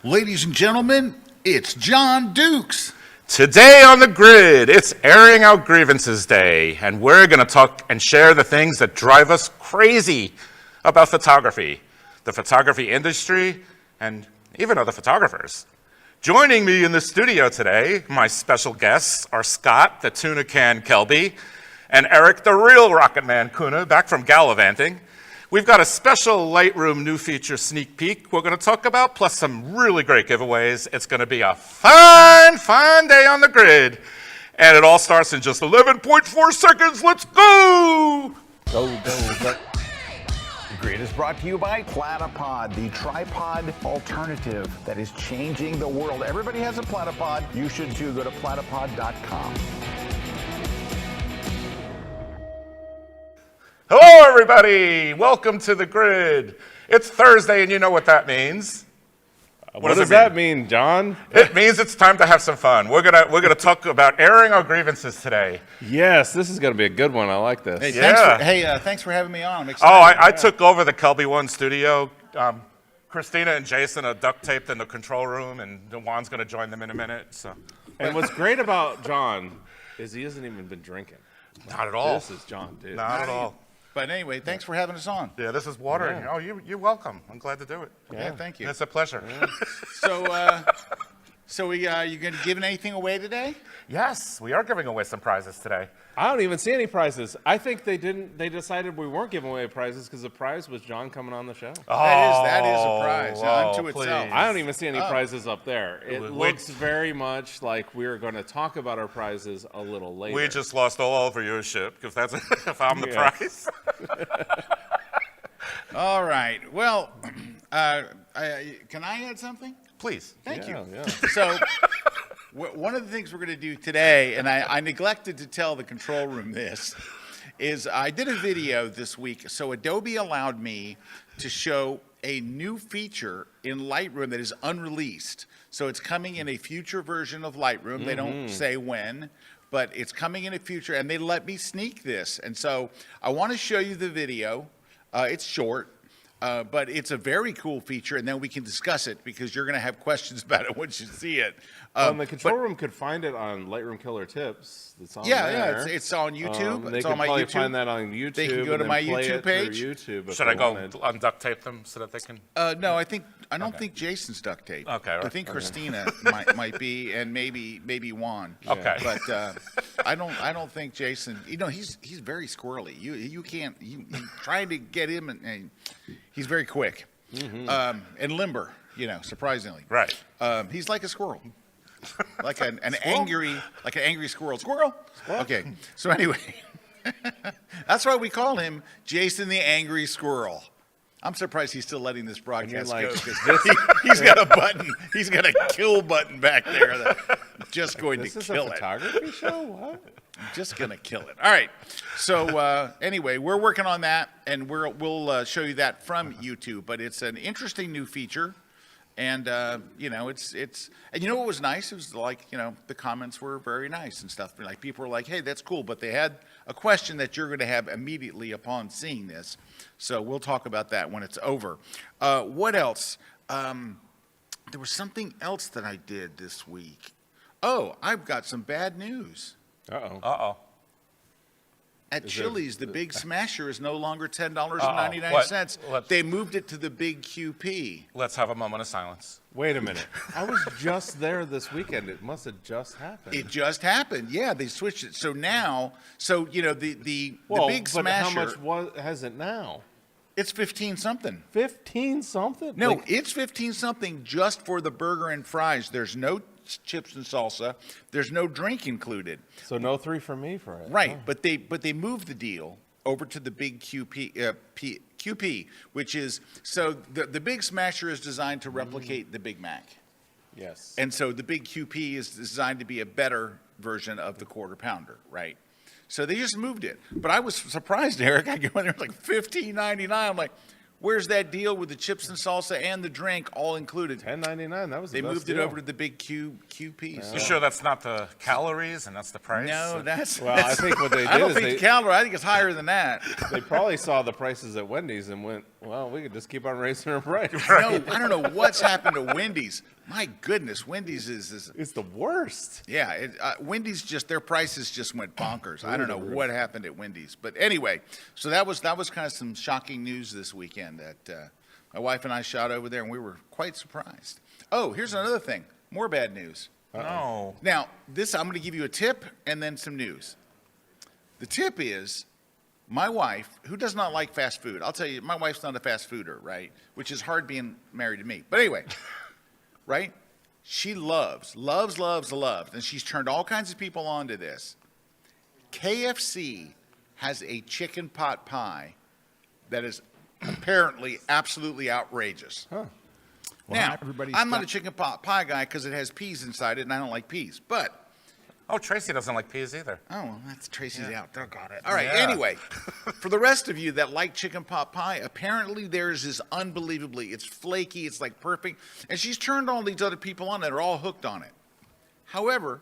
Ladies and gentlemen, it's John Dukes. Today on the grid, it's Airing Out Grievances Day, and we're going to talk and share the things that drive us crazy about photography, the photography industry, and even other photographers. Joining me in the studio today, my special guests are Scott, the tuna can Kelby, and Erik, the real Rocket Man Kuna, back from gallivanting. We've got a special Lightroom new feature sneak peek we're going to talk about, plus some really great giveaways. It's going to be a fun day on the grid. And it all starts in just 11.4 seconds. Let's go! Go. The grid is brought to you by Platypod, the tripod alternative that is changing the world. Everybody has a Platypod. You should too. Go to platypod.com. Hello, everybody. Welcome to the grid. It's Thursday, and you know what that means. What does that mean, John? It means it's time to have some fun. We're gonna talk about airing our grievances today. Yes, this is going to be a good one. I like this. Hey, thanks for having me on. I'm excited. I took over the Kelby One studio. Christina and Jason are duct taped in the control room, and Juan's going to join them in a minute. So, And what's great about John is he hasn't even been drinking. not at all. This is John, dude. Not at all. But anyway, thanks for having us on. Yeah, this is water. Yeah. Oh, you're welcome. I'm glad to do it. Yeah, thank you. It's a pleasure. So you going to give anything away today? Yes, we are giving away some prizes today. I don't even see any prizes. I think they decided we weren't giving away prizes because the prize was John coming on the show. That is a prize unto please. itself. I don't even see any prizes up there. It Wait. looks very much like we're going to talk about our prizes a little later. We just lost all viewership if that's if I'm the Yeah. prize. All right. Well, can I add something? Please. Thank you. Yeah. So, one of the things we're going to do today, and I neglected to tell the control room this, is I did a video this week. So Adobe allowed me to show a new feature in Lightroom that is unreleased. So it's coming in a future version of Lightroom. They don't say when, but it's coming in a future, and they let me sneak this. And so I want to show you the video. It's short. But it's a very cool feature, and then we can discuss it because you're going to have questions about it once you see it. And the control room could find it on Lightroom Killer Tips. It's on there. Yeah, it's on YouTube. They it's can on my probably YouTube. find that on YouTube. They can go and to then my play YouTube it through page. YouTube if Should they I go wanted. unduct tape them so that they can? No, I don't think Jason's duct tape. Okay, all right. I think Christina might be, and maybe Juan. Okay. But I don't think Jason. You know, he's very squirrely. You can't. You trying to get him, and he's very quick and limber. You know, surprisingly. Right. He's like a squirrel. Like an angry squirrel. Squirrel? Okay. So anyway, that's why we call him Jason the Angry Squirrel. I'm surprised he's still letting this broadcast like, go because he's got a button. He's got a kill button back there that's just going This to is kill a it. photography show? What? Just going to kill it. All right. So anyway, we're working on that, and we'll show you that from YouTube. But it's an interesting new feature. And, you know, and you know what was nice? It was like, you know, the comments were very nice and stuff. Like, people were like, hey, that's cool. But they had a question that you're going to have immediately upon seeing this. So we'll talk about that when it's over. What else? There was something else that I did this week. Oh, I've got some bad news. Uh-oh. Uh-oh. At Chili's, the Big Smasher is no longer $10.99. What? They moved it to the Big QP. Let's have a moment of silence. Wait a minute. I was just there this weekend. It must have just happened. It just happened. Yeah, they switched it. So now, you know, the Big but Smasher. how much has it now? It's 15 something. 15 something? No, Like, it's 15 something just for the burger and fries. There's no chips and salsa. There's no drink included. so no 3 for me for it. Right, but they moved the deal over to the Big QP, which is so the Big Smasher is designed to replicate the Big Mac. Yes. And so the Big QP is designed to be a better version of the Quarter Pounder, right? So they just moved it. But I was surprised, Erik. I go in there, it's like $15.99. I'm like, Where's that deal with the chips and salsa and the drink all included? $10.99. That was the They best moved it deal. over to the big Q piece. You sure that's not the calories and that's the price? No, that's. Well, I think what they I did don't is think they, the calorie. I think it's higher than that. they probably saw the prices at Wendy's and went, well, we could just keep on raising our price. No, I don't know what's happened to Wendy's. My goodness, Wendy's is It's the worst. yeah. Wendy's just their prices just went bonkers. I don't know what happened at Wendy's, but anyway, so that was kind of some shocking news this weekend that my wife and I shot over there, and we were quite surprised. Oh, here's another thing. More bad news. No. Now, this I'm going to give you a tip and then some news. The tip is my wife, who does not like fast food. I'll tell you, my wife's not a fast fooder, right? Which is hard being married to me. But anyway, right? She loves, and she's turned all kinds of people on to this. KFC has a chicken pot pie that is apparently absolutely outrageous. Well, Now, everybody's I'm not got- a chicken pot pie guy because it has peas inside it, and I don't like peas. But Oh, Tracy doesn't like peas either. oh, well, that's Tracy's out. Oh, got it. All right. Yeah. Anyway, for the rest of you that like chicken pot pie, apparently theirs is unbelievably. It's flaky. It's like perfect. And she's turned all these other people on that are all hooked on it. However,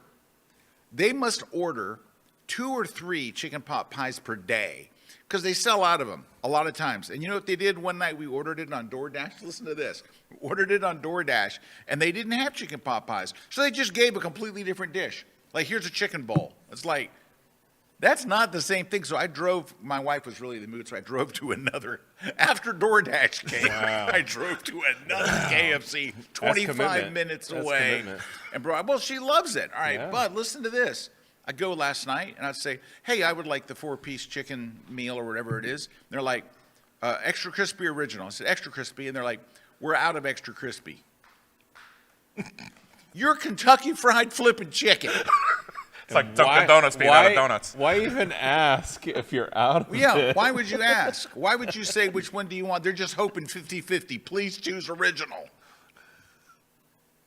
they must order 2 or 3 chicken pot pies per day because they sell out of them a lot of times. And you know what they did one night? We ordered it on DoorDash. Listen to this. We ordered it on DoorDash, and they didn't have chicken pot pies. So they just gave a completely different dish. Like, here's a chicken bowl. It's like, that's not the same thing. So I drove, my wife was really in the mood, so I drove to another, after DoorDash came, I drove to another KFC 25 commitment. minutes That's away. commitment. And bro, well, she loves it. All right, Yeah. but listen to this. I go last night, and I'd say, hey, I would like the 4-piece chicken meal or whatever it is. And they're like, extra crispy original. I said, extra crispy. And they're like, we're out of extra crispy. You're Kentucky Fried flipping chicken. It's like Dunkin' Donuts being out of donuts. Why even ask if you're out of Yeah, it? why would you ask? Why would you say, which one do you want? They're just hoping 50-50. Please choose original.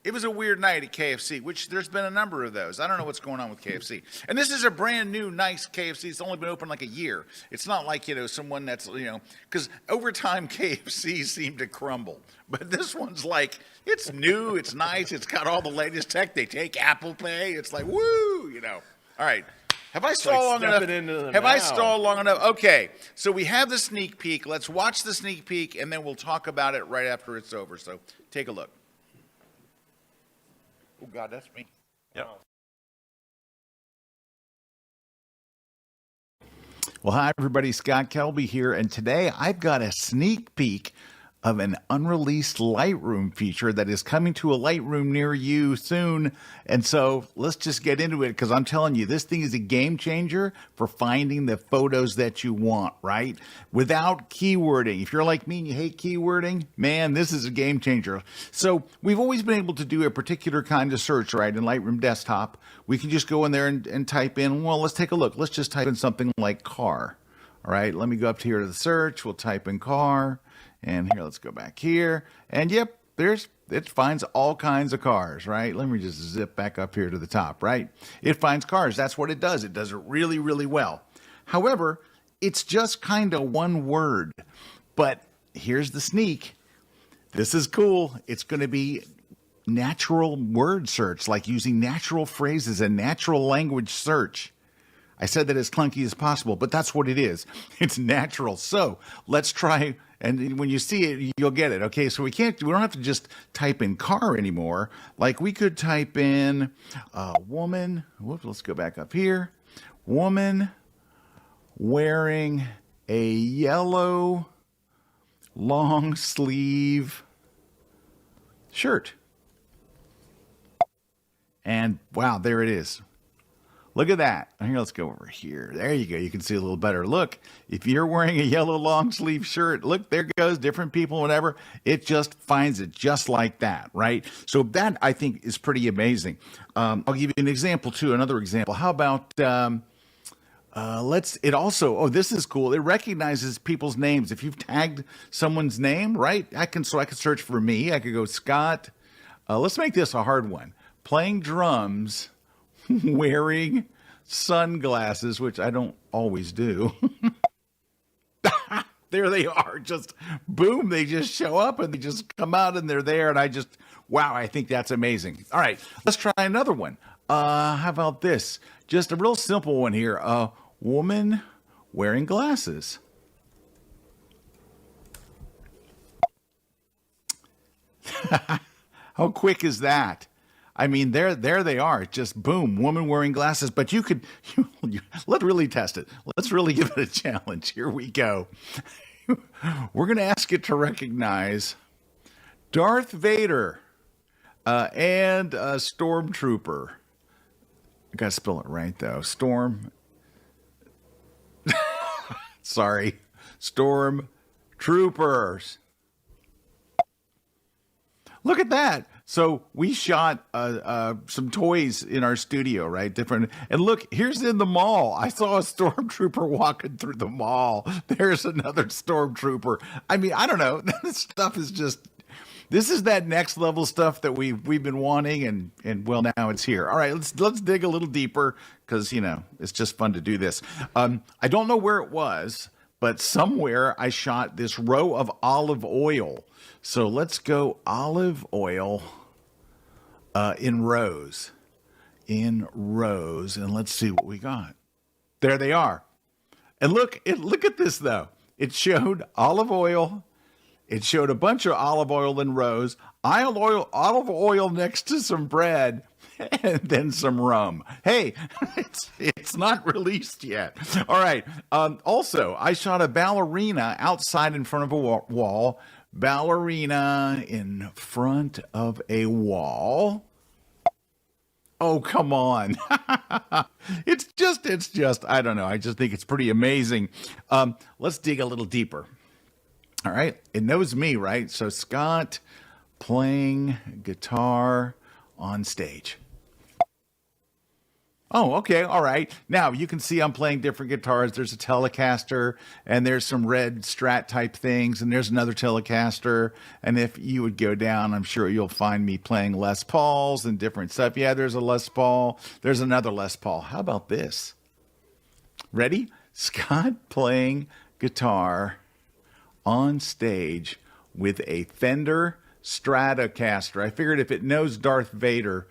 It was a weird night at KFC, which there's been a number of those. I don't know what's going on with KFC. And this is a brand new, nice KFC. It's only been open like a year. It's not like, someone that's, because over time KFC seemed to crumble. But this one's like, it's new, it's nice, it's got all the latest tech. They take Apple Pay. It's like, woo, All right. Have I stalled long enough? stepping into the Have I now. stalled long enough? Okay. So we have the sneak peek. Let's watch the sneak peek, and then we'll talk about it right after it's over. So take a look. Oh, God, that's me. Yep. Well, hi, everybody. Scott Kelby here, and today I've got a sneak peek of an unreleased Lightroom feature that is coming to a Lightroom near you soon. And so let's just get into it, because I'm telling you, this thing is a game changer for finding the photos that you want, right? Without keywording. If you're like me and you hate keywording, man, this is a game changer. So we've always been able to do a particular kind of search, right, in Lightroom Desktop. We can just go in there and type in, well, let's take a look. Let's just type in something like car. All right, let me go up here to the search. We'll type in car. And here, let's go back here. And yep, it finds all kinds of cars, right? Let me just zip back up here to the top, right? It finds cars. That's what it does. It does it really, really well. However, it's just kind of one word. But here's the sneak. This is cool. It's going to be natural word search, like using natural phrases and natural language search. I said that as clunky as possible, but that's what it is. It's natural. So let's try, and when you see it, you'll get it. Okay, so we don't have to just type in car anymore. Like we could type in woman, whoops, let's go back up here. Woman wearing a yellow long sleeve shirt. And wow, there it is. Look at that. Here, let's go over here. There you go. You can see a little better. Look, if you're wearing a yellow long sleeve shirt, look, there goes different people, whatever. It just finds it just like that, right? So that, I think, is pretty amazing. I'll give you an example, too, another example. How about, this is cool. It recognizes people's names. If you've tagged someone's name, right? I can search for me. I could go Scott. Let's make this a hard one. Playing drums, wearing sunglasses, which I don't always do. there they are. Just boom, they just show up and they just come out and they're there. And wow, I think that's amazing. All right, let's try another one. How about this? Just a real simple one here. A woman wearing glasses. How quick is that? I mean, there they are. Just boom, woman wearing glasses. But let's really test it. Let's really give it a challenge. Here we go. We're going to ask it to recognize Darth Vader and a stormtrooper. I got to spell it right, though. Sorry. Stormtroopers. Look at that. So we shot some toys in our studio, right? Different. And look, here's in the mall. I saw a stormtrooper walking through the mall. There's another stormtrooper. I mean, I don't know. This stuff is this is that next level stuff that we've been wanting, and well, now it's here. All right, let's dig a little deeper because it's just fun to do this. I don't know where it was, but somewhere I shot this row of olive oil. So let's go olive oil in rows, and let's see what we got. There they are. And look at this, though. It showed olive oil. It showed a bunch of olive oil in rows, olive oil next to some bread, and then some rum. Hey, it's not released yet. All right. Also, I shot a ballerina outside in front of a wall. Ballerina in front of a wall. Oh, come on. It's just, I don't know. I just think it's pretty amazing. Let's dig a little deeper. All right. It knows me, right? So Scott playing guitar on stage. Oh, okay. All right. Now you can see I'm playing different guitars. There's a Telecaster and there's some red Strat type things. And there's another Telecaster. And if you would go down, I'm sure you'll find me playing Les Pauls and different stuff. Yeah, there's a Les Paul. There's another Les Paul. How about this? Ready? Scott playing guitar on stage with a Fender Stratocaster. I figured if it knows Darth Vader,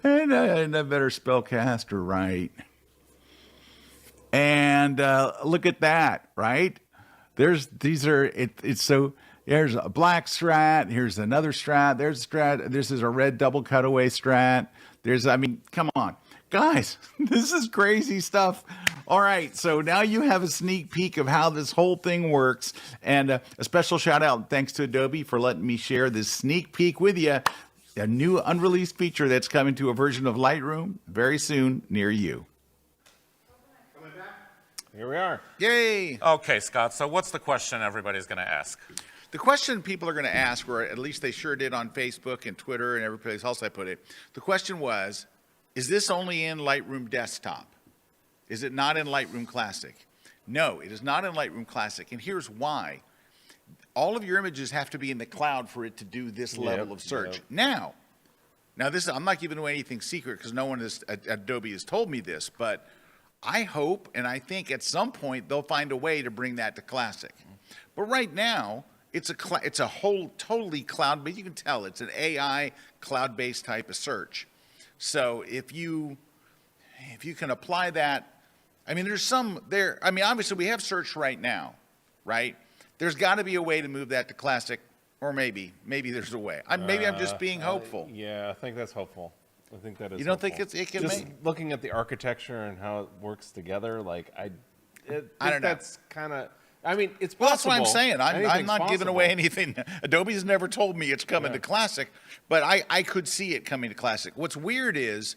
and I better spell caster right. And look at that, right? There's a black Strat. Here's another Strat. There's a Strat. This is a red double cutaway Strat. Come on. Guys, this is crazy stuff. All right, so now you have a sneak peek of how this whole thing works. And a special shout out, thanks to Adobe for letting me share this sneak peek with you. A new unreleased feature that's coming to a version of Lightroom very soon near you. Here we are. Yay! Okay, Scott, so what's the question everybody's going to ask? The question people are going to ask, or at least they sure did on Facebook and Twitter and every place else I put it, the question was, is this only in Lightroom Desktop? Is it not in Lightroom Classic? No, it is not in Lightroom Classic, and here's why. All of your images have to be in the cloud for it to do this level of search. Now this, I'm not giving away anything secret because no one at Adobe has told me this, but I hope and I think at some point they'll find a way to bring that to Classic. But right now, it's a whole totally cloud, but you can tell it's an AI cloud-based type of search. So if you can apply that, I mean, there's some there. I mean, obviously we have search right now, right? There's got to be a way to move that to Classic, or maybe there's a way. Maybe I'm just being hopeful. Yeah, I think that's hopeful. I think that is. You don't hopeful. think it can just make? Looking at the architecture and how it works together, like I don't know. That's kind of. I mean, it's Well, possible. that's what I'm saying. I'm not giving away possible. anything. Adobe's never told me it's coming to Classic, but I could see it coming to Classic. What's weird is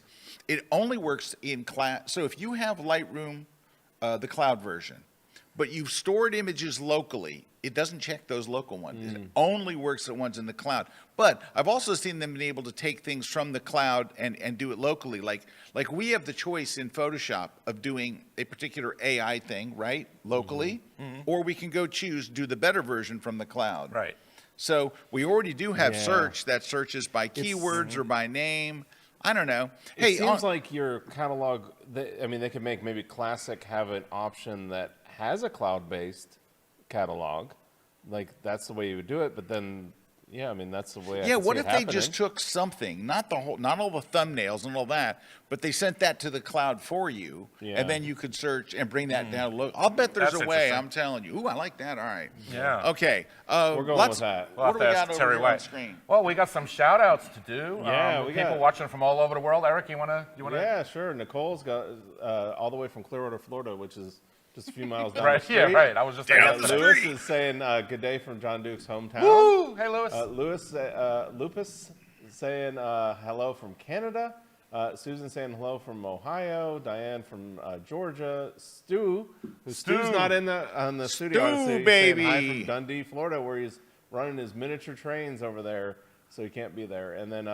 it only works in class. So if you have Lightroom, the cloud version, but you've stored images locally, it doesn't check those local ones. It only works at ones in the cloud. But I've also seen them be able to take things from the cloud and do it locally. Like we have the choice in Photoshop of doing a particular AI thing, right, locally, or we can go do the better version from the cloud. Right. So we already do have search that searches by keywords or by name. I don't know. It seems like your catalog, they could make maybe Classic have an option that has a cloud-based catalog, like that's the way you would do it. But then, yeah, I mean that's the way. I Yeah, can what see if it they happening. just took something, not all the thumbnails and all that, but they sent that to the cloud for you, Yeah. and then you could search and bring that down. Look, I'll bet there's That's a way. interesting. I'm telling you. Ooh, I like that. All right. Yeah. Okay. We're going with that. We'll What have do we to got ask over Terry here on White. screen? Well, we got some shout outs to do. Yeah, we people got- watching from all over the world. Eric, you wanna? Yeah, sure. Nicole's got all the way from Clearwater, Florida, which is just a few miles down Right. the Yeah. street. Right. I was just Down the thinking. street. Lewis is saying good day from John Duke's hometown. Woo! Hey, Lewis. Lupus saying hello from Canada. Susan saying hello from Ohio. Diane from Georgia. Stu, Stu's not in on the studio. Stu, He's baby. saying hi from Dundee, Florida, where he's running his miniature trains over there, so he can't be there. And then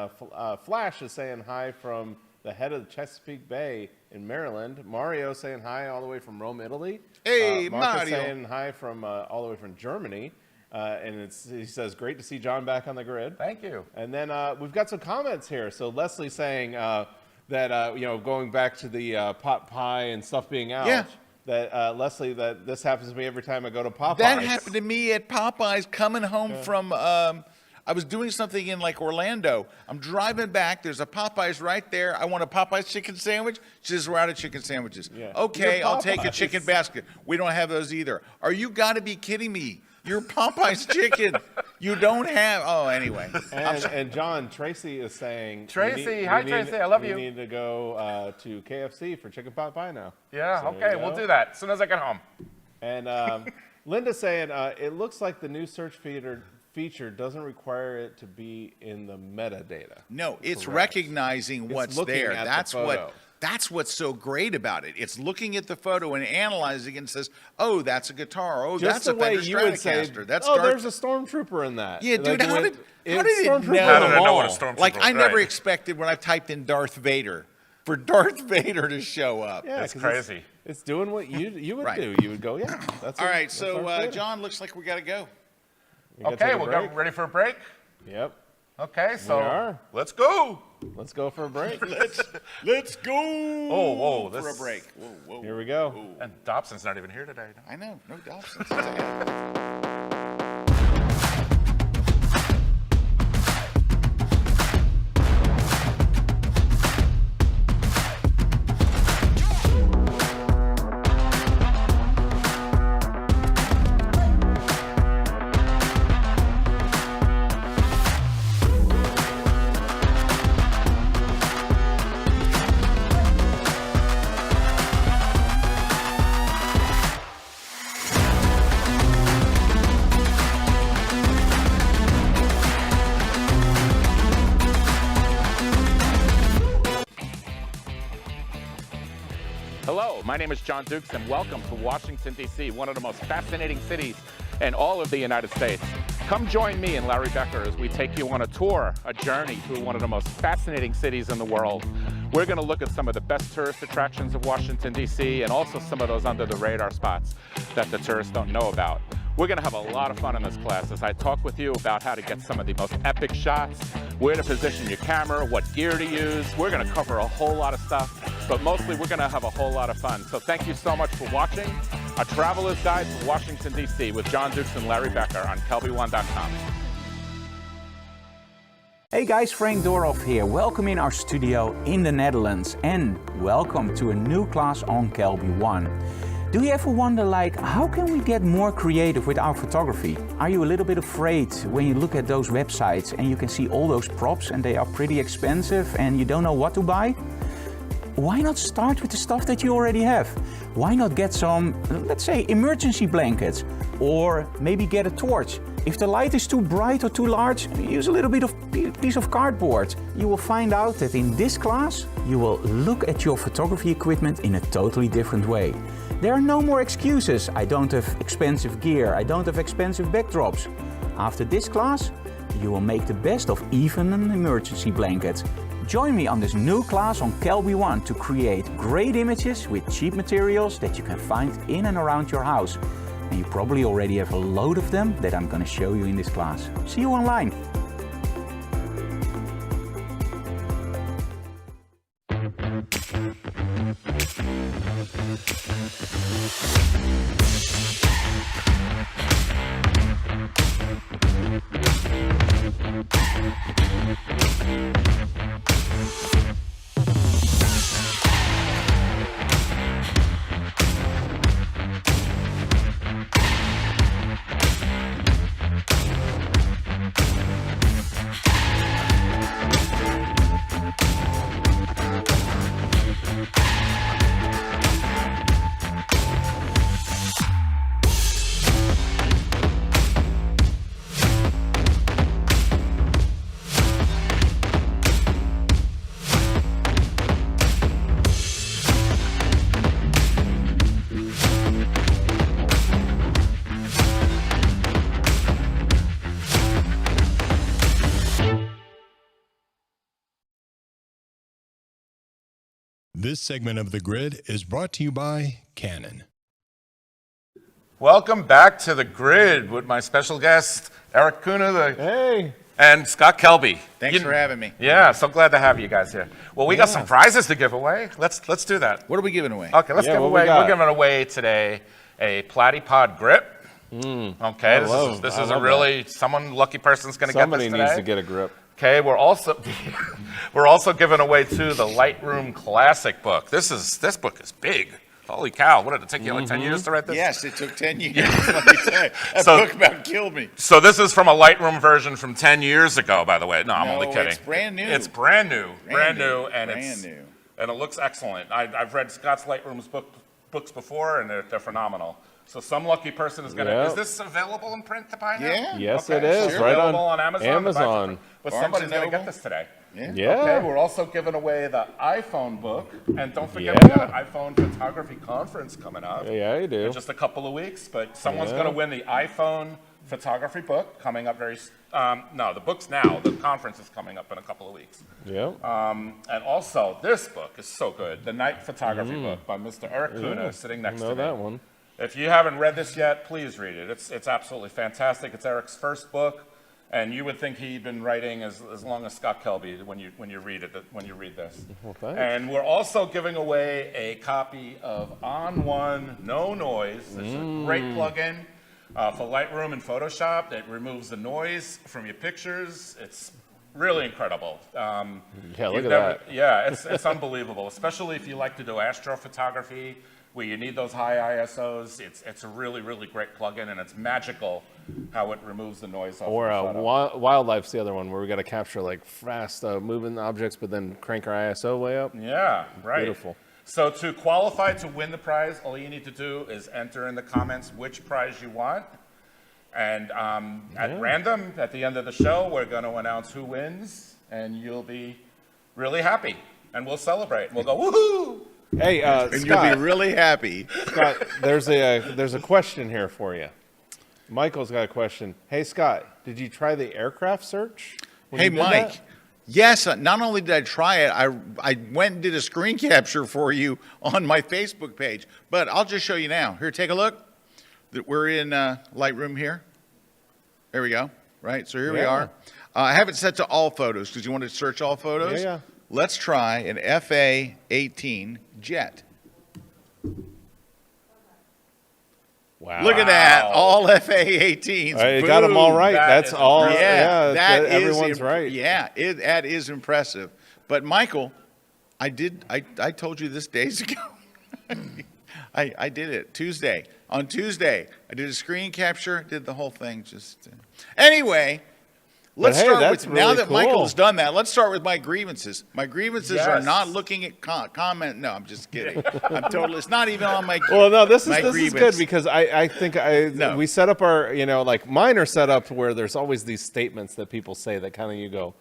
Flash is saying hi from the head of the Chesapeake Bay in Maryland. Mario saying hi all the way from Rome, Italy. Hey, Marcus Mario. saying hi from all the way from Germany. And he says, great to see John back on the grid. Thank you. And then we've got some comments here. So Leslie saying that, going back to the pot pie and stuff being out, Yeah. that Leslie, that this happens to me every time I go to Popeyes. That happened to me at Popeyes coming home from, I was doing something in like Orlando. I'm driving back. There's a Popeyes right there. I want a Popeyes chicken sandwich. She says, we're out of chicken sandwiches. Yeah. Okay, You're I'll take a Popeyes. chicken basket. We don't have those either. Are you got to be kidding me? You're Popeyes chicken. You don't have, oh, anyway. And John, Tracy is saying, Tracy, hi, Tracy, I love you. We need to go to KFC for chicken pot pie now. Yeah. So there Okay. you We'll go. do that as soon as I get home. And Linda saying, it looks like the new search feature doesn't require it to be in the metadata. No, it's Correct. recognizing what's looking there. at the That's photo. that's what's so great about it. It's looking at the photo and analyzing it and says, "Oh, that's a guitar. Oh, Just that's the a way Fender you would say, Stratocaster. That's oh, dark." there's a stormtrooper in that. Yeah, dude, how did it Stormtrooper know? in How the did it know what a mall. stormtrooper Like I Right. never expected when I typed in Darth Vader for Darth Vader to show up. Yeah, That's 'cause crazy. It's doing what you would Right. do. You would go, yeah. That's All it. right, That's so Darth Vader. John, looks like we got to go. We gotta Okay. take a We'll break. go ready for a break. Yep. Okay. So are. let's go. Let's go for a break. Let's go. Oh, whoa, for a this- break. Whoa, whoa. Here we go. Whoa. And Dobson's not even here today. I know, no Dobson. Hello, my name is John Dukes, and welcome to Washington, D.C., one of the most fascinating cities in all of the United States. Come join me and Larry Becker as we take you on a tour, a journey through one of the most fascinating cities in the world. We're going to look at some of the best tourist attractions of Washington, D.C., and also some of those under-the-radar spots that the tourists don't know about. We're going to have a lot of fun in this class as I talk with you about how to get some of the most epic shots, where to position your camera, what gear to use. We're going to cover a whole lot of stuff, but mostly we're going to have a whole lot of fun. So thank you so much for watching A Traveler's Guide to Washington, D.C. with John Dukes and Larry Becker on Kelby1.com. Hey guys, Frank Dorhoff here. Welcome in our studio in the Netherlands and welcome to a new class on Kelby 1. Do you ever wonder how can we get more creative with our photography? Are you a little bit afraid when you look at those websites and you can see all those props and they are pretty expensive and you don't know what to buy? Why not start with the stuff that you already have? Why not get some, let's say, emergency blankets? Or maybe get a torch. If the light is too bright or too large, use a little bit of piece of cardboard. You will find out that in this class, you will look at your photography equipment in a totally different way. There are no more excuses. I don't have expensive gear. I don't have expensive backdrops. After this class, you will make the best of even an emergency blanket. Join me on this new class on Kelby 1 to create great images with cheap materials that you can find in and around your house. And you probably already have a load of them that I'm going to show you in this class. See you online. This segment of The Grid is brought to you by Canon. Welcome back to The Grid with my special guest, Erik Kuna, Hey. and Scott Kelby. Thanks for having me. Yeah, so glad to have you guys here. Well, we got some prizes to give away. Let's do that. What are we giving away? Okay, let's Yeah, give what we away. got? We're giving away today a Platypod grip. Okay, this is a really someone lucky person's going to get this Somebody today. needs to get a grip. Okay, we're also giving away too the Lightroom Classic book. This book is big. Holy cow! What did it take you like 10 years to write this? Yes, it took 10 years. Let me say. That So- book about killed me. So this is from a Lightroom version from 10 years ago, by the way. No, I'm No, only kidding. it's brand new. It's brand new, Brand new, and brand new. and it looks excellent. I've read Scott's Lightroom's books before, and they're phenomenal. So some lucky person is gonna. Yep. Is this available in print to buy now? Yeah. Yes, Okay, it is. so it's Right available on Amazon. to buy for Amazon. free. But Barnes somebody's and gonna Noble. get this today. Yeah. Yeah. Okay, we're also giving away the iPhone book, and don't forget Yeah. we got an iPhone photography conference coming up. Yeah, you do. In just a couple of weeks, but someone's Yeah. going to win the iPhone photography book coming up very. No, the book's now. The conference is coming up in a couple of weeks. Yep. And also, this book is so good. The Night Photography book by Mr. Erik Kuna, sitting next to know me. that one. If you haven't read this yet, please read it. It's absolutely fantastic. It's Eric's first book, and you would think he'd been writing as long as Scott Kelby when you read it when you read this. Well, thanks. And we're also giving away a copy of On1 NoNoise. It's a great plugin for Lightroom and Photoshop. It removes the noise from your pictures. It's really incredible. Yeah, look You've at never- that. Yeah, it's unbelievable, especially if you like to do astrophotography where you need those high ISOs. It's a really, really great plugin, and it's magical how it removes the noise off Or the photo. Wildlife's the other one where we got to capture like fast moving objects, but then crank our ISO way up. Yeah, right. Beautiful. So to qualify to win the prize, all you need to do is enter in the comments which prize you want. And at random, at the end of the show, we're going to announce who wins, and you'll be really happy. And we'll celebrate. We'll go, woohoo! Hey, And you'll Scott, be really happy. Scott, there's a question here for you. Michael's got a question. Hey, Scott, did you try the aircraft search? when Hey, you did Mike. that? Yes, not only did I try it, I went and did a screen capture for you on my Facebook page. But I'll just show you now. Here, take a look. We're in Lightroom here. There we go. Right, so here we Yeah. are. I have it set to all photos because you want to search all photos. Yeah. Let's try an FA-18 jet. Wow. Look at that, all FA-18s. You got them all Boom. right. That That's is all. impressive. Yeah, that is everyone's right. Yeah, that is impressive. But Michael, I told you this days ago. I did it Tuesday. On Tuesday, I did a screen capture, did the whole thing. Anyway, let's hey, start that's with now really that cool. Michael's done that. Let's start with my grievances. My grievances are Yes. not looking at comment. No, I'm just kidding. I'm totally. It's not even on my. Well, no, this my is grievance. good because I think No. we set up our, like mine are set up where there's always these statements that people say that kind of you go,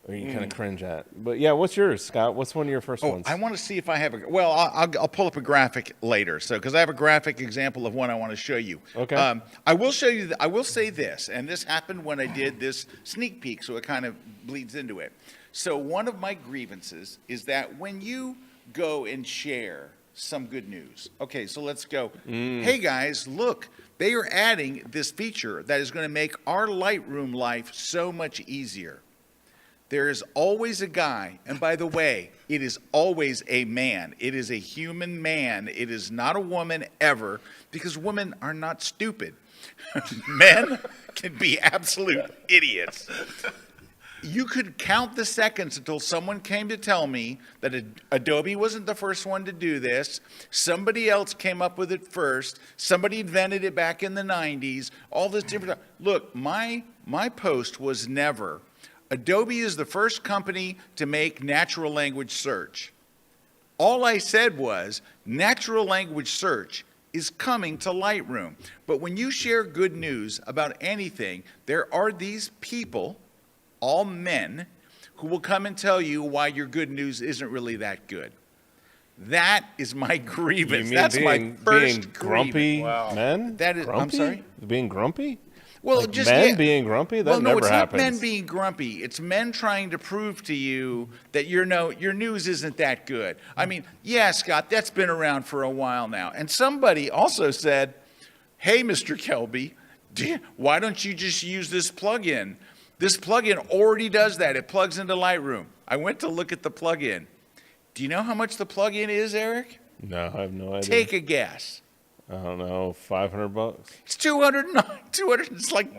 or you kind of cringe at. But yeah, what's yours, Scott? What's one of your first ones? I want to see if I have a. Well, I'll pull up a graphic later. So because I have a graphic example of one I want to show you. Okay. I will show you. I will say this, and this happened when I did this sneak peek, so it kind of bleeds into it. So one of my grievances is that when you go and share some good news. Okay, so let's go. Hey guys, look, they are adding this feature that is going to make our Lightroom life so much easier. There is always a guy, and by the way, it is always a man. It is a human man. It is not a woman ever, because women are not stupid. Men can be absolute idiots. You could count the seconds until someone came to tell me that Adobe wasn't the first one to do this. Somebody else came up with it first. Somebody invented it back in the 90s. All this different. Look, my post was never, Adobe is the first company to make natural language search. All I said was natural language search is coming to Lightroom. But when you share good news about anything, there are these people, all men, who will come and tell you why your good news isn't really that good. That is my grievance. You mean That's my being first grumpy grievance. men? That is- I'm grumpy? sorry? Being grumpy? Well, Like just men yeah. being grumpy? That well, no, never it's happens. not men being grumpy. It's men trying to prove to you that your news isn't that good. I mean, yeah, Scott, that's been around for a while now. And somebody also said, "Hey, Mr. Kelby, why don't you just use this plugin? This plugin already does that. It plugs into Lightroom." I went to look at the plugin. Do you know how much the plugin is, Eric? No, I have no idea. Take a guess. I don't know, $500. It's 209. It's like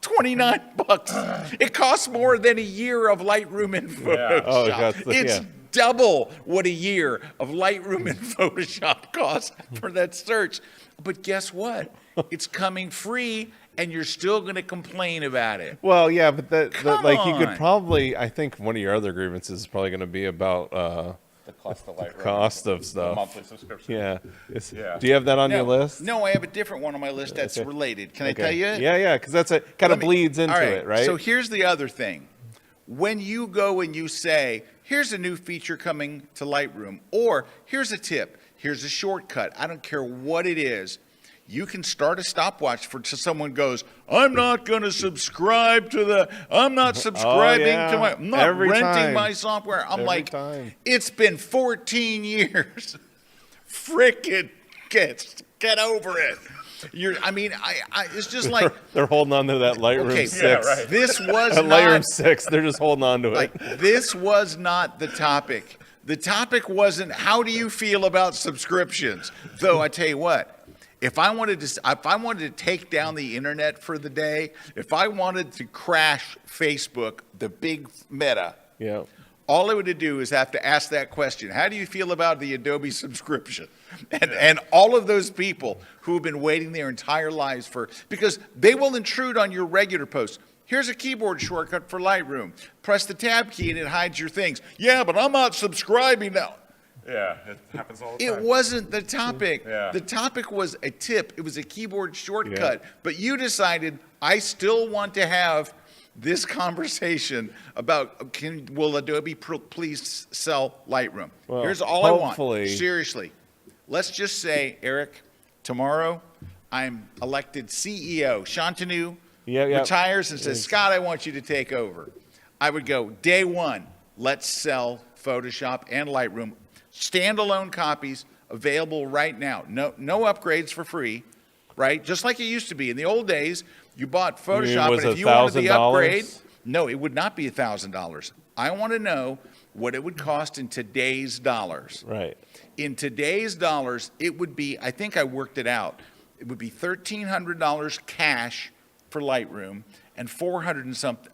29 bucks. It costs more than a year of Lightroom and Photoshop. Oh, It's double what a year of Lightroom and Photoshop costs for that search. But guess what? It's coming free, and you're still going to complain about it. Well, yeah, but Come like you on. could probably, I think one of your other grievances is probably going to be about The cost of Lightroom. cost of stuff. Monthly subscription. Yeah. Yeah. Do you have that on your list? No, I have a different one on my list that's Okay. related. Can I Okay. tell you? Yeah, because that's kind of bleeds into all it, right? So here's the other thing. When you go and you say, here's a new feature coming to Lightroom, or here's a tip, here's a shortcut, I don't care what it is, you can start a stopwatch for someone goes, I'm not going to subscribe to I'm not subscribing to I'm not Every renting time. my software. I'm Every like, time. it's been 14 years. Frickin' get over it. It's just like, They're holding on to that Lightroom okay, 6. this was That not, Lightroom 6, they're just holding on to it. like, this was not the topic. The topic wasn't, how do you feel about subscriptions? Though I tell you what, if I wanted to take down the internet for the day, if I wanted to crash Facebook, the big Meta, Yeah. all I would do is have to ask that question. How do you feel about the Adobe subscription? And all of those people who have been waiting their entire lives because they will intrude on your regular posts. Here's a keyboard shortcut for Lightroom. Press the tab key and it hides your things. Yeah, but I'm not subscribing now. Yeah, it happens all the It time. wasn't the topic. Yeah. The topic was a tip. It was a keyboard shortcut. But you decided, I still want to have this conversation about will Adobe please sell Lightroom? Well, Here's all I want. hopefully- Seriously. Let's just say, Eric, tomorrow I'm elected CEO. Shantanu retires and says, Scott, I want you to take over. I would go, day one, let's sell Photoshop and Lightroom. Standalone copies available right now. No upgrades for free, right? Just like it used to be. In the old days, you bought Photoshop, was but if you wanted the $1,000? upgrade, no, it would not be $1,000. I want to know what it would cost in today's dollars. Right. In today's dollars, it would be, I think I worked it out, it would be $1,300 cash for Lightroom and $400 and something,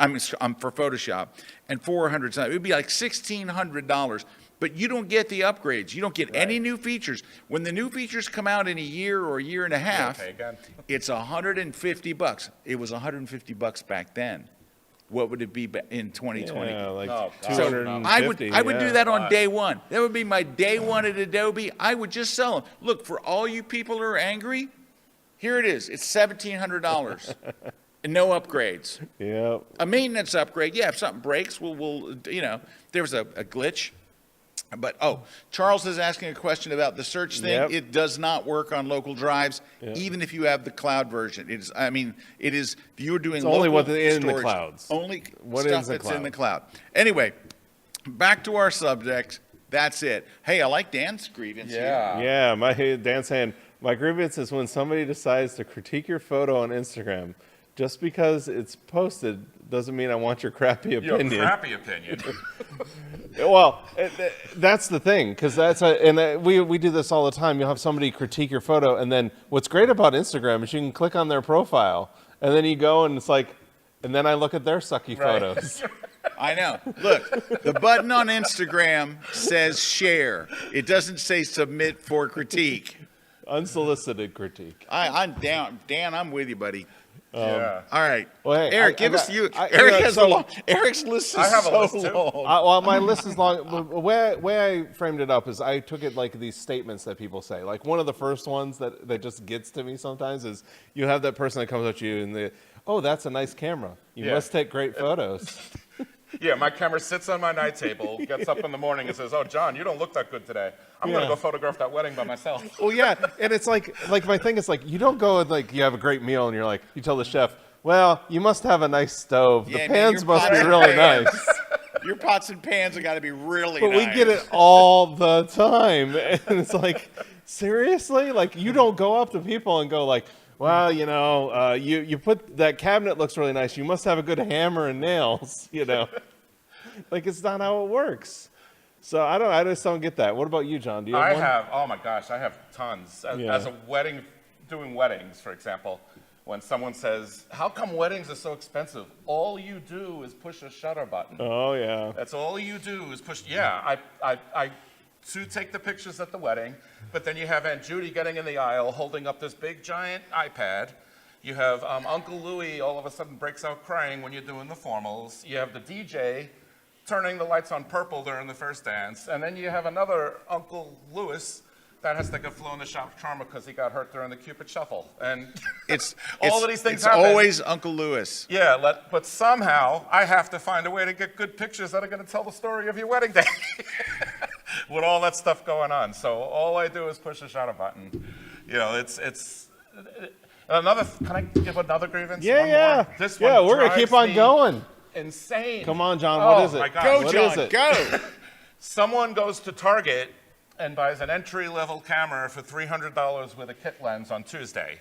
for Photoshop, and $400 something. It would be like $1,600. But you don't get the upgrades. You don't get any new features. When the new features come out in a year or a year and a half, it's $150. It was $150 back then. What would it be in 2020? Yeah, like So 250. I would do that on day one. That would be my day one at Adobe. I would just sell them. Look, for all you people who are angry, here it is. It's $1,700 and no upgrades. Yeah. A maintenance upgrade, yeah, if something breaks, we'll there was a glitch. But, Charles is asking a question about the search thing. Yep. It does not work on local drives, even if you have the cloud version. It is, you're doing It's local only what's in the storage, clouds. Only What stuff is the that's cloud? in the cloud. Anyway, back to our subject. That's it. Hey, I like Dan's grievance here. Yeah, Dan's saying, my grievance is when somebody decides to critique your photo on Instagram. Just because it's posted doesn't mean I want your crappy opinion. Your crappy opinion. Well, that's the thing, because we do this all the time. You'll have somebody critique your photo, and then what's great about Instagram is you can click on their profile, and then you go and it's like, and then I look at their sucky photos. I know. Look, the button on Instagram says share. It doesn't say submit for critique. Unsolicited critique. I'm down. Dan, I'm with you, buddy. Yeah. All right. Well, hey, Eric, Eric's list is I have a so list, too. long. Well, my list is long. The way I framed it up is I took it like these statements that people say. Like one of the first ones that just gets to me sometimes is you have that person that comes up to you and that's a nice camera. You must take great photos. Yeah, my camera sits on my night table, gets up in the morning and says, oh, John, you don't look that good today. I'm going to go photograph that wedding by myself. Well, yeah, and it's like my thing is like you don't go and like you have a great meal and you're like you tell the chef, well, you must have a nice stove. Yeah, The man, pans your must be pots and really pans. nice. Your pots and pans have got to be really But nice. we get it all the time. And it's like, seriously? Like, you don't go up to people and go like, well, you know, you put that cabinet looks really nice. You must have a good hammer and nails, you know. Like, it's not how it works. So I just don't get that. What about you, John? Do you have one? Oh my gosh, I have tons. Yeah. As a wedding, doing weddings, for example, when someone says, how come weddings are so expensive? All you do is push a shutter button. Oh, yeah. That's all you do is push. Yeah, I to take the pictures at the wedding, but then you have Aunt Judy getting in the aisle holding up this big giant iPad. You have Uncle Louie all of a sudden breaks out crying when you're doing the formals. You have the DJ turning the lights on purple during the first dance. And then you have another Uncle Louis that has to get flown to shop trauma because he got hurt during the Cupid Shuffle. And all of these things happen. It's always Uncle Louis. Yeah, but somehow I have to find a way to get good pictures that are going to tell the story of your wedding day with all that stuff going on. So all I do is push a shutter button. You know, it's another. Can I give another grievance? Yeah, One yeah. more? This Yeah, one we're going to keep on drives me going. Insane. Come on, John. What is it? My God. Go, What John, is it? go. Someone goes to Target and buys an entry-level camera for $300 with a kit lens on Tuesday.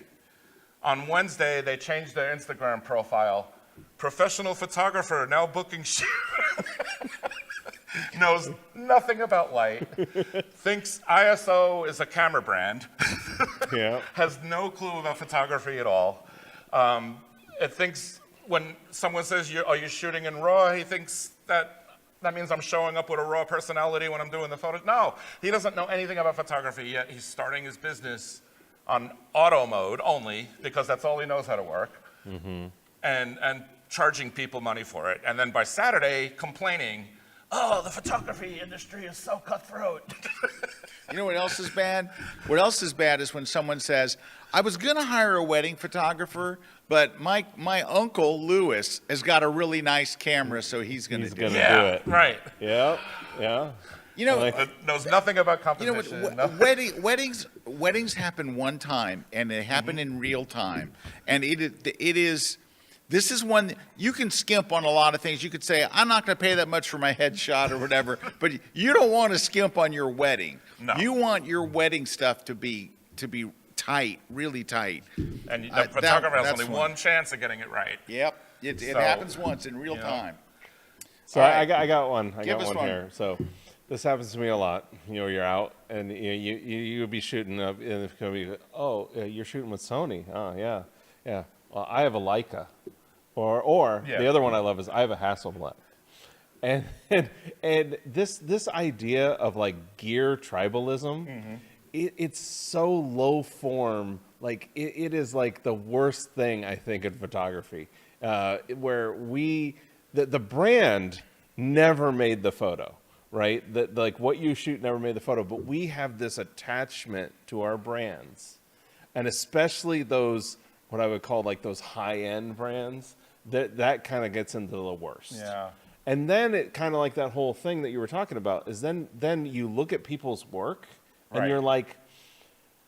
On Wednesday, they change their Instagram profile. Professional photographer now booking shoot. Knows nothing about light. Thinks ISO is a camera brand. Yeah. Has no clue about photography at all. It thinks when someone says, are you shooting in RAW, he thinks that means I'm showing up with a raw personality when I'm doing the photos. No, he doesn't know anything about photography yet. He's starting his business on auto mode only because that's all he knows how to work, and charging people money for it. And then by Saturday, complaining, oh, the photography industry is so cutthroat. You know what else is bad? What else is bad is when someone says, I was going to hire a wedding photographer, but my uncle Louis has got a really nice camera, so he's going to do it. Do Yeah, it. right. Yeah. Yeah. You know, Knows nothing about you know composition. what? Weddings happen one time, and they happen in real time, and this is one you can skimp on a lot of things. You could say, I'm not going to pay that much for my headshot or whatever, but you don't want to skimp on your wedding. No. You want your wedding stuff to be tight, really tight. And the photographer has that's only one. one chance of getting it right. Yep, it So, happens once in real time. So All right. I got one. I Give got us one one. here. So this happens to me a lot. You know, you're out and you would be shooting up, and it's gonna be, you're shooting with Sony. Oh yeah, yeah. Well, I have a Leica, or Yeah. the other one I love is I have a Hasselblad. And this idea of like gear tribalism, it's so low form. Like it is like the worst thing I think in photography, where the brand never made the photo, right? That like what you shoot never made the photo, but we have this attachment to our brands, and especially those what I would call like those high-end brands. That kind of gets into the worst. Yeah. And then it kind of like that whole thing that you were talking about is then you look at people's work and Right. you're like,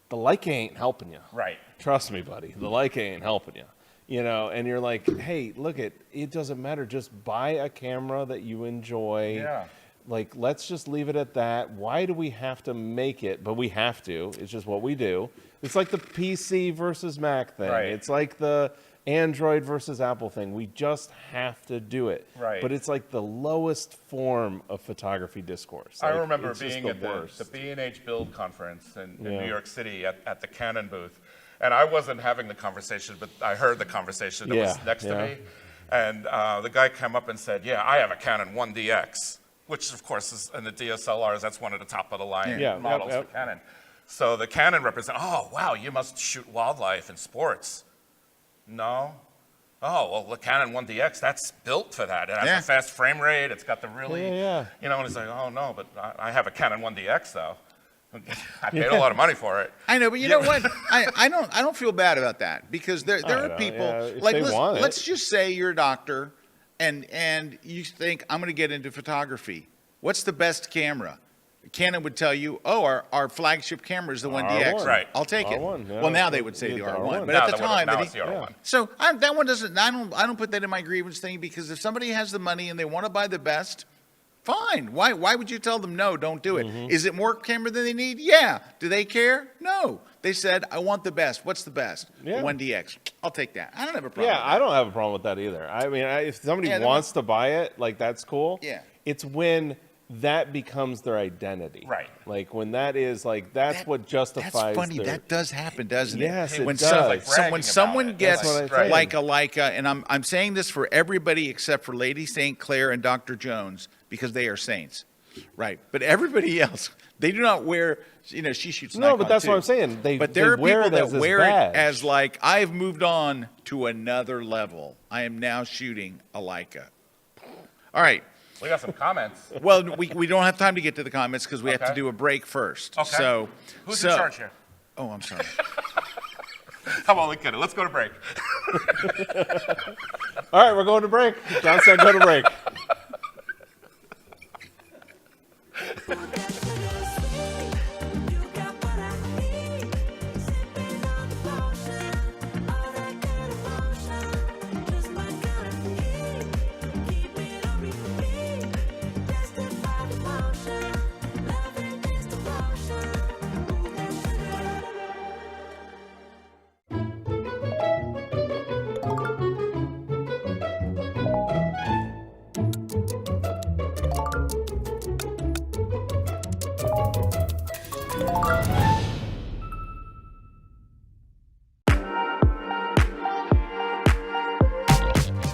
the Leica ain't helping you. Right. Trust me, buddy. The Leica ain't helping you. You know, and you're like, hey, look, it doesn't matter. Just buy a camera that you enjoy. Yeah. Like, let's just leave it at that. Why do we have to make it? But we have to. It's just what we do. It's like the PC versus Mac thing. Right. It's like the Android versus Apple thing. We just have to do it. Right. But it's like the lowest form of photography discourse. I Like, remember it's just being at the worst. B&H Build conference in Yeah. New York City at the Canon booth. And I wasn't having the conversation, but I heard the conversation that was Yeah, next to yeah. me. And the guy came up and said, yeah, I have a Canon 1DX, which of course is in the DSLRs, that's one of the top of the line Yeah, models yep. for Canon. So the Canon representative, oh, wow, you must shoot wildlife and sports. No. Oh, well, the Canon 1DX, that's built for that. It has Yeah. a fast frame rate. It's got the really, Yeah. you know, and it's like, oh, no, but I have a Canon 1DX, though. I paid a lot of money for it. I know, but you know what? I don't feel bad about that because there I are know, people yeah, if like they want it. let's just say you're a doctor and you think I'm going to get into photography. What's the best camera? Canon would tell you, oh, our flagship camera is the 1DX. R1. Right. I'll take it. R1, yeah. Well, now they would say Yeah, the the R1, R1. but at the Now time, it's the R1. so that one doesn't. I don't put that in my grievance thing because if somebody has the money and they want to buy the best, fine. Why would you tell them no? Don't do it. Is it more camera than they need? Yeah. Do they care? No. They said, I want the best. What's the best? Yeah. 1DX. I'll take that. I don't have a problem. Yeah, I don't have a problem with that either. I mean, if somebody Yeah, wants to buy it, like that's cool. Yeah. It's when that becomes their identity. Right. Like when that is like that's what justifies. That's funny. Their, That does happen, doesn't it? Yes, it when does. some- Like some- when bragging someone about it. gets That's what I think. like and I'm saying this for everybody except for Lady St. Clair and Dr. Jones because they are saints, right? But everybody else, they do not wear. She shoots. No, Nikon but that's too. what I'm saying. But they there are wear people it that as this wear badge. it as like I've moved on to another level. I am now shooting a Leica. All right. We got some comments. Well, we don't have time to get to the comments because we have to Okay. do a break first. Okay. So Who's in charge here? Oh, I'm sorry. I'm only kidding. Let's go to break. All right, we're going to break. John said go to break.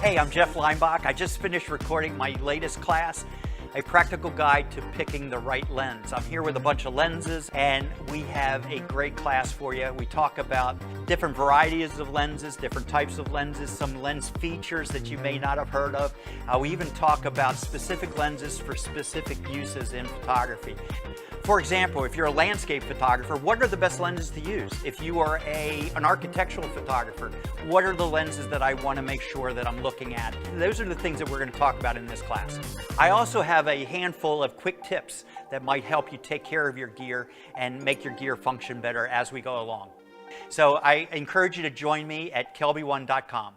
Hey, I'm Jeff Leinbach. I just finished recording my latest class, a practical guide to picking the right lens. I'm here with a bunch of lenses and we have a great class for you. We talk about different varieties of lenses, different types of lenses, some lens features that you may not have heard of. We even talk about specific lenses for specific uses in photography. For example, if you're a landscape photographer, what are the best lenses to use? If you are an architectural photographer, what are the lenses that I want to make sure that I'm looking at? Those are the things that we're going to talk about in this class. I also have a handful of quick tips that might help you take care of your gear and make your gear function better as we go along. So I encourage you to join me at kelby1.com.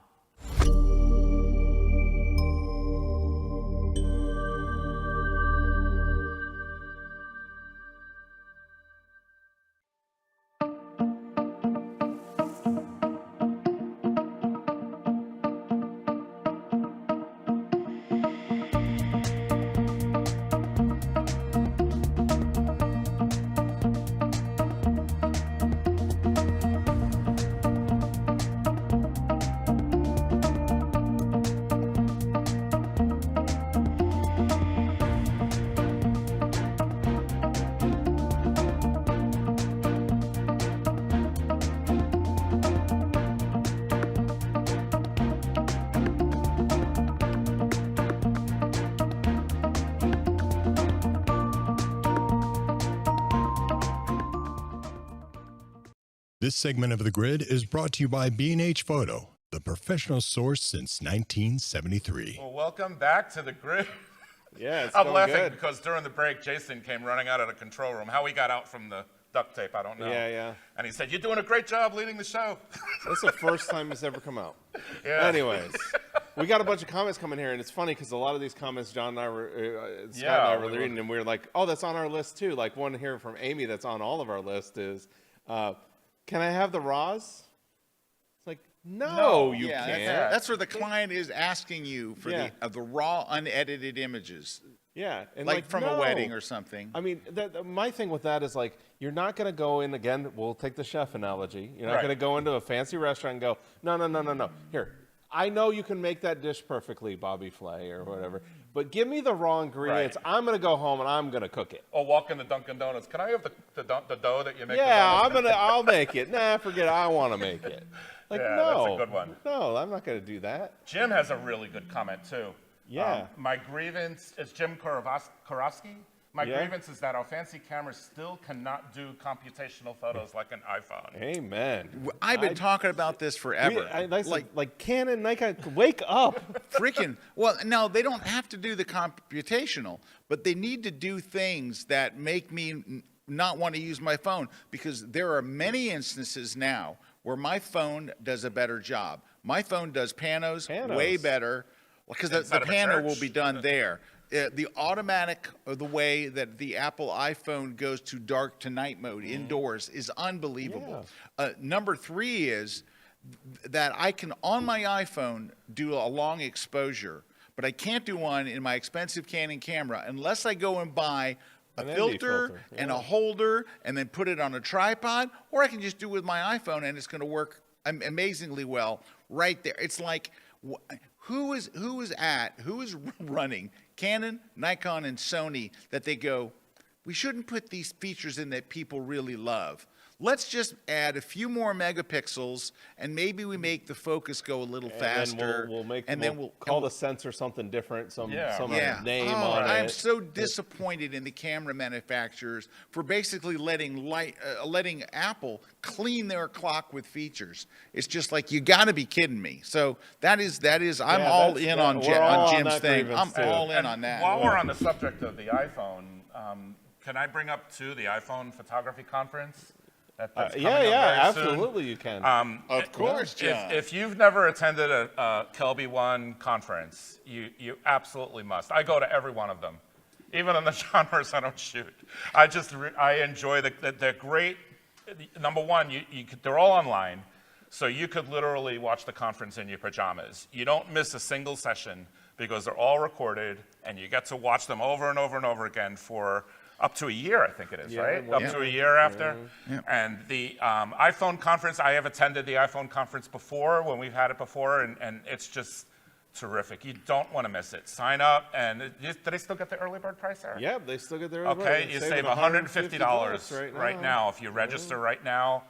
This segment of The Grid is brought to you by B&H Photo, the professional source since 1973. Well, welcome back to the grid. Yeah, it's I'm going laughing good. because during the break, Jason came running out of the control room. How he got out from the duct tape, I don't know. Yeah, yeah. And he said, "You're doing a great job leading the show." That's the first time it's ever come out. Yeah. Anyways, we got a bunch of comments coming here, and it's funny because a lot of these comments John and I were, Scott and I were we were- reading, and we were like, "Oh, that's on our list too." Like one here from Amy that's on all of our list is, "Can I have the raws?" It's like, no, you Yeah, can't. that's where the client is asking you for Yeah. the raw, unedited images, Yeah, and like from a no. wedding or something. I mean, my thing with that is like, you're not going to go in again. We'll take the chef analogy. You're not Right. going to go into a fancy restaurant and go, no. Here, I know you can make that dish perfectly, Bobby Flay or whatever, but give me the raw ingredients. Right. I'm going to go home and I'm going to cook it. Or walk into Dunkin' Donuts. Can I have the dough that you make? Yeah, the donuts? I'll make it. Nah, forget it. I want to make it. Like, Yeah, no, that's a good one. No, I'm not going to do that. Jim has a really good comment too. Yeah. My grievance is Jim Kurowski. My grievance is that our fancy cameras still cannot do computational photos like an iPhone. Amen. I've been talking about this forever. Like Canon, Nikon, wake up. Freaking, well, no, they don't have to do the computational, but they need to do things that make me not want to use my phone, because there are many instances now where my phone does a better job. My phone does panos way better, because the pano will be done there. The automatic, or the way that the Apple iPhone goes to dark to night mode indoors is unbelievable. Yeah. Number 3 is that I can, on my iPhone, do a long exposure, but I can't do one in my expensive Canon camera unless I go and buy a filter and a holder and then put it on a tripod, or I can just do it with my iPhone and it's going to work amazingly well right there. It's like, who is running Canon, Nikon, and Sony that they go, we shouldn't put these features in that people really love. Let's just add a few more megapixels, and maybe we make the focus go a little faster. We'll call the sensor something different, some name on it. I'm so disappointed in the camera manufacturers for basically letting Apple clean their clock with features. It's just like, you got to be kidding me. So that is. I'm all in on Jim's thing. I'm all in on that. While we're on the subject of the iPhone, can I bring up too the iPhone photography conference? That's absolutely you can. Of course, John. If you've never attended a Kelby 1 conference, you absolutely must. I go to every one of them, even in the genres I don't shoot. I enjoy they're great. Number one, they're all online, so you could literally watch the conference in your pajamas. You don't miss a single session because they're all recorded, and you get to watch them over and over and over again for up to a year, I think it is, right? Up to a year after. Yeah. And the iPhone conference, I have attended the iPhone conference before, when we've had it before, and it's just terrific. You don't want to miss it. Sign up, and do they still get the early bird price, Eric? Yeah, they still get the early bird. Okay, you save $150 right now if you register right now.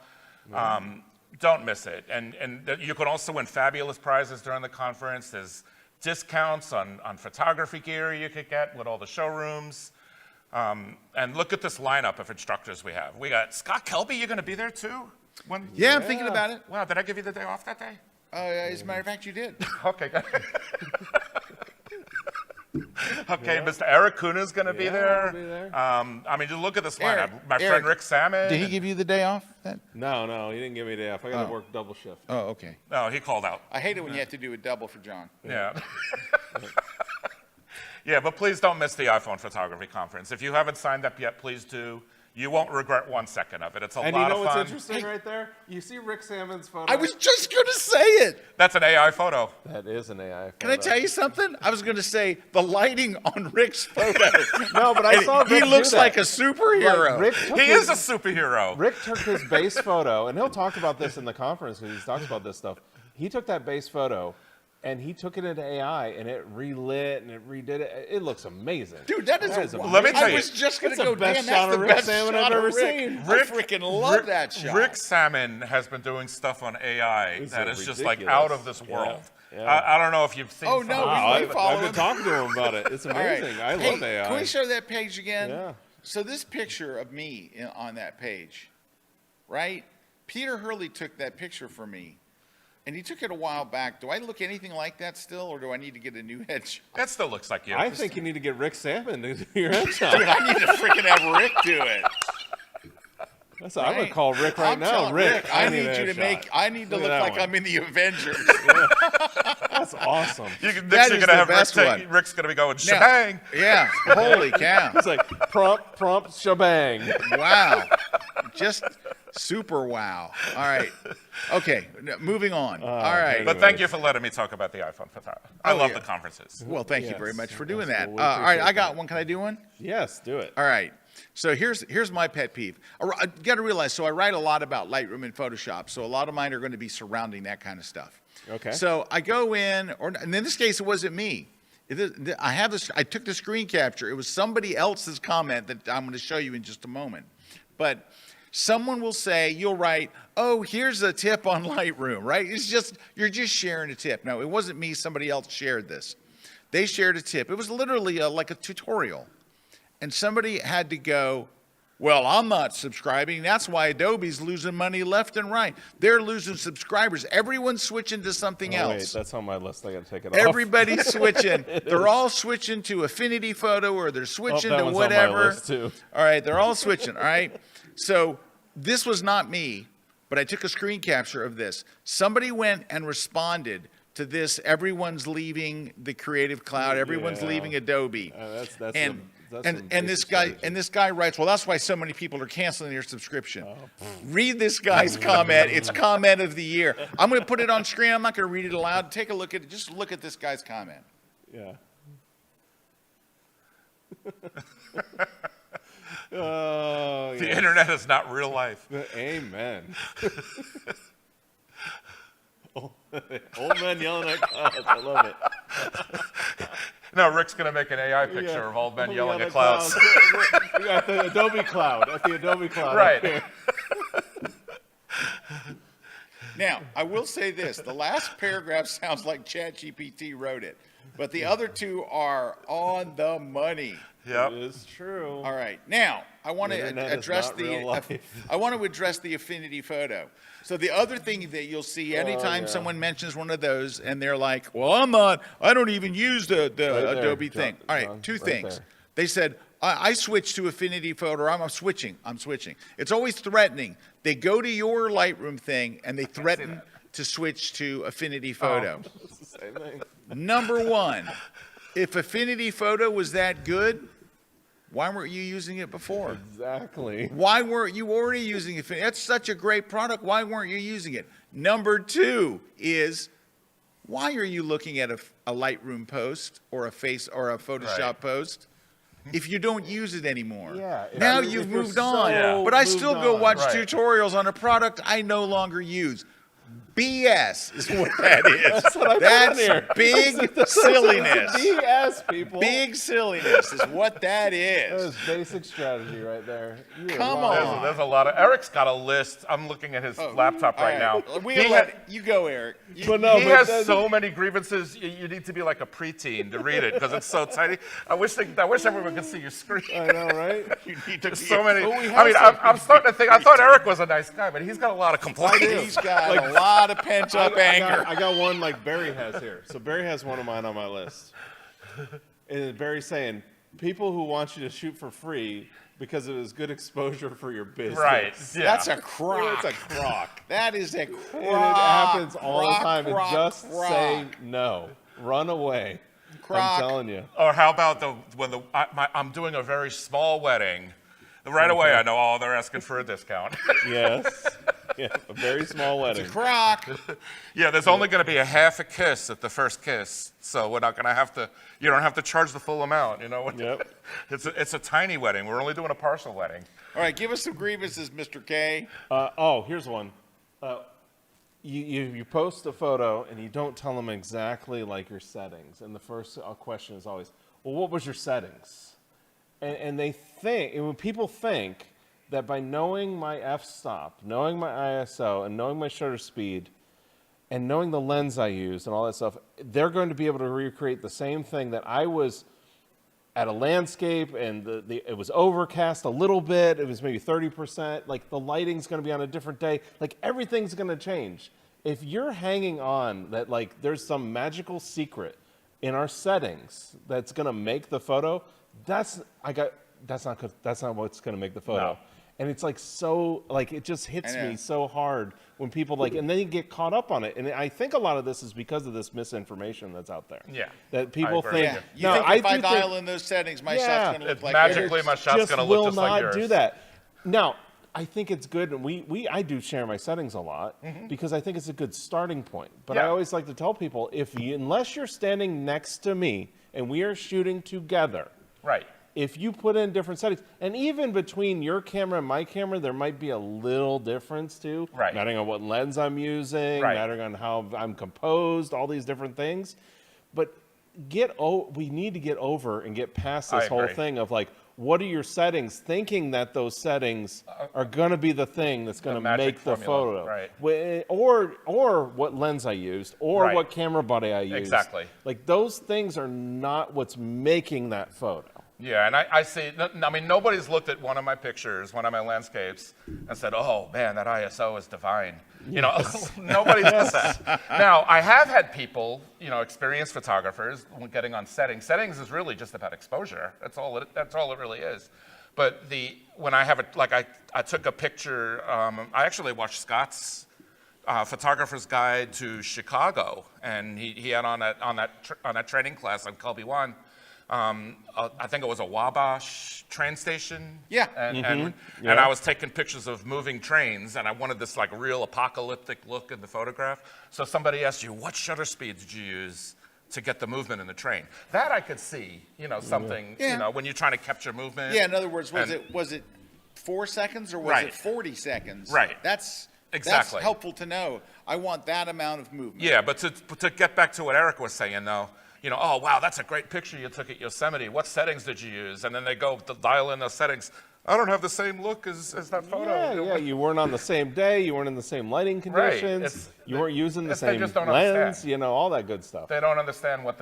Don't miss it. And you can also win fabulous prizes during the conference. There's discounts on photography gear you could get with all the showrooms. And look at this lineup of instructors we have. We got Scott Kelby. You're going to be there too? I'm thinking about it. Wow, did I give you the day off that day? As a matter of fact, you did. Okay, good. Okay, Mr. Erik Kuna is going to be there. I'll be there. I mean, just look at this lineup. My friend Rick Salmon. Did he give you the day off? No, he didn't give me a day off. I got to work double shift. Oh, okay. No, he called out. I hate it when you have to do a double for John. Yeah. Yeah, but please don't miss the iPhone photography conference. If you haven't signed up yet, please do. You won't regret 1 second of it. It's a lot of fun. And you know what's interesting right there? You see Rick Salmon's photo? I was just going to say it. That's an AI photo. That is an AI photo. Can I tell you something? I was going to say the lighting on Rick's photo. No, but I saw Rick he looks do that. like a superhero. Like he is a superhero. Rick took his base photo, and he'll talk about this in the conference when he talks about this stuff. He took that base photo, and he took it into AI, and it relit and it redid it. It looks amazing. Dude, that is let me tell you. I was just going to go, best damn, shot that's of the Rick best Salmon shot I've ever of Rick. seen. I freaking love that shot. Rick Salmon has been doing stuff on AI that is just like ridiculous. out of this world. Yeah. I don't know if you've seen. Oh, no, I've follow been him. talking to him about it. It's amazing. All right. I love AI. Can we show that page again? Yeah. So this picture of me on that page, right? Peter Hurley took that picture for me. And he took it a while back. Do I look anything like that still, or do I need to get a new headshot? That still looks like you. I think you need to get Rick Salmon to do your headshot. Dude, I need to freaking have Rick do it. That's what I'm going to call Rick right now. telling Rick, I need you to make. I need to look like I'm in the Avengers. That's awesome. Next you're That going is to have the best one. Rick's going to be going Now- shebang. Yeah. Holy cow. It's like prompt, shebang. Wow. Just super wow. All right. Okay. Moving on. All right. But thank you for letting me talk about the iPhone photography. I love yeah. the conferences. Well, thank you Yes. very much for doing that. we All right. appreciate I got one. Can I do one? Yes, do it. All right. So here's my pet peeve. I got to realize, so I write a lot about Lightroom and Photoshop, so a lot of mine are going to be surrounding that kind of stuff. Okay. So I go in, and in this case, it wasn't me. I took the screen capture. It was somebody else's comment that I'm going to show you in just a moment. But someone will say, you'll write, oh, here's a tip on Lightroom, right? You're just sharing a tip. No, it wasn't me. Somebody else shared this. They shared a tip. It was literally like a tutorial. and somebody had to go, well, I'm not subscribing. That's why Adobe's losing money left and right. They're losing subscribers. Everyone's switching to something else. Wait, that's on my list. I got to take it off. Everybody's switching. They're all switching to Affinity Photo, or they're switching that to one's whatever. on my list too. All right, they're all switching. All right. So this was not me, but I took a screen capture of this. Somebody went and responded to this. Everyone's leaving the Creative Cloud. Everyone's leaving Adobe. And this guy writes, well, that's why so many people are canceling their subscription. Read this guy's comment. It's comment of the year. I'm going to put it on screen. I'm not going to read it aloud. Take a look at it. Just look at this guy's comment. Yeah. Oh, The internet is not real life. Amen. Old men yelling at clouds. I love it. No, Rick's going to make an AI picture of old men yelling at clouds. At the Adobe Cloud. At the Adobe Cloud. Right. Now, I will say this. The last paragraph sounds like ChatGPT wrote it, but the other two are on the money. Yep. It is true. All right. Now, I want to internet is address not real life. I want to address the Affinity Photo. So the other thing that you'll see anytime someone mentions one of those, and they're like, "Well, I don't even use the Adobe thing." All right, two things. there. They said, I switched to Affinity Photo. I'm switching. It's always threatening. They go to your Lightroom thing and they threaten to switch to Affinity Photo. It's the same thing. Number one, if Affinity Photo was that good, why weren't you using it before? Exactly. Why weren't you already using it? That's such a great product. Why weren't you using it? Number two is, why are you looking at a Lightroom post or a Photoshop post if you don't use it anymore? Yeah, Now if you've you're moved on. so But I moved still go on. watch Right. tutorials on a product I no longer use. BS is what that is. That's what I put That's in here. big silliness. BS, people. Big silliness is what that That is. is basic strategy right there. You are Come wild. on. There's a lot of. Eric's got a list. I'm looking at his laptop right now. You go, Eric. He has so many grievances. You need to be like a preteen to read it because it's so tiny. I wish everyone could see your screen. I know, right? You need to be So many. we have I mean, some I'm starting to think. I thought Eric was a nice guy, but he's got a lot of complaints. He's got a lot of pent-up anger. I got one like Barry has here. So Barry has one of mine on my list. And Barry's saying, people who want you to shoot for free because it is good exposure for your business. Right. Yeah. That's a crock. That's a crock. That is a crock. And it happens all the time. Crock, Just crock. say no. Run away. Crock. I'm telling you. Or how about I'm doing a very small wedding. Right away, I know, oh, they're asking for a discount. Yes. Yeah, a very small wedding. Crock. Yeah, there's only going to be a half a kiss at the first kiss, so we're not going to have to. You don't have to charge the full amount. You know. Yep. It's a tiny wedding. We're only doing a partial wedding. All right, give us some grievances, Mr. K. Here's one. You post a photo and you don't tell them exactly like your settings. And the first question is always, well, what was your settings? And they think, and when people think that by knowing my f-stop, knowing my ISO, and knowing my shutter speed, and knowing the lens I use and all that stuff, they're going to be able to recreate the same thing that I was at a landscape and it was overcast a little bit, it was maybe 30%, like the lighting's gonna be on a different day, like everything's gonna change. If you're hanging on that like there's some magical secret in our settings that's gonna make the photo, that's not what's gonna make the photo. No. And it's like so, like it just hits me so hard when people like, and then you get caught up on it. And I think a lot of this is because of this misinformation that's out there. Yeah. That people I agree. think. You think if I dial in those settings, my shot's going to look like magically yours? my shot's going to look just like yours. Will not do that. Now, I think it's good, and I do share my settings a lot because I think it's a good starting point. But I always like to tell people, unless you're standing next to me and we are shooting together, Right. if you put in different settings, and even between your camera and my camera, there might be a little difference too, Right. mattering on what lens I'm using, Right. mattering on how I'm composed, all these different things. But we need to get over and get past this I whole agree. thing of like, what are your settings? Thinking that those settings are going to be the thing that's going to magic make the formula, photo, right. Or what lens I used, or Right. what camera body I used. Exactly. Like those things are not what's making that photo. Yeah, and I see, I mean, nobody's looked at one of my pictures, one of my landscapes, and said, oh, man, that ISO is divine. You know, nobody does that. Now, I have had people, you know, experienced photographers getting on settings. Settings is really just about exposure. That's all it really is. But when I have a, like I took a picture, I actually watched Scott's photographer's guide to Chicago, and he had on that training class on Kelby 1. I think it was a Wabash train station. Yeah. And I was taking pictures of moving trains, and I wanted this like real apocalyptic look in the photograph. So somebody asked you, what shutter speed did you use to get the movement in the train? That I could see, you know, something, you know, when you're trying to capture movement. Yeah, in other words, was it 4 seconds or was it 40 seconds? Right. That's exactly helpful to know. I want that amount of movement. Yeah, but to get back to what Eric was saying, though, you know, oh, wow, that's a great picture you took at Yosemite. What settings did you use? And then they go to dial in those settings. I don't have the same look as that photo. Yeah, you weren't on the same day. You weren't in the same lighting conditions. You weren't using the same just don't lens. understand. You know, all that good stuff. They don't understand what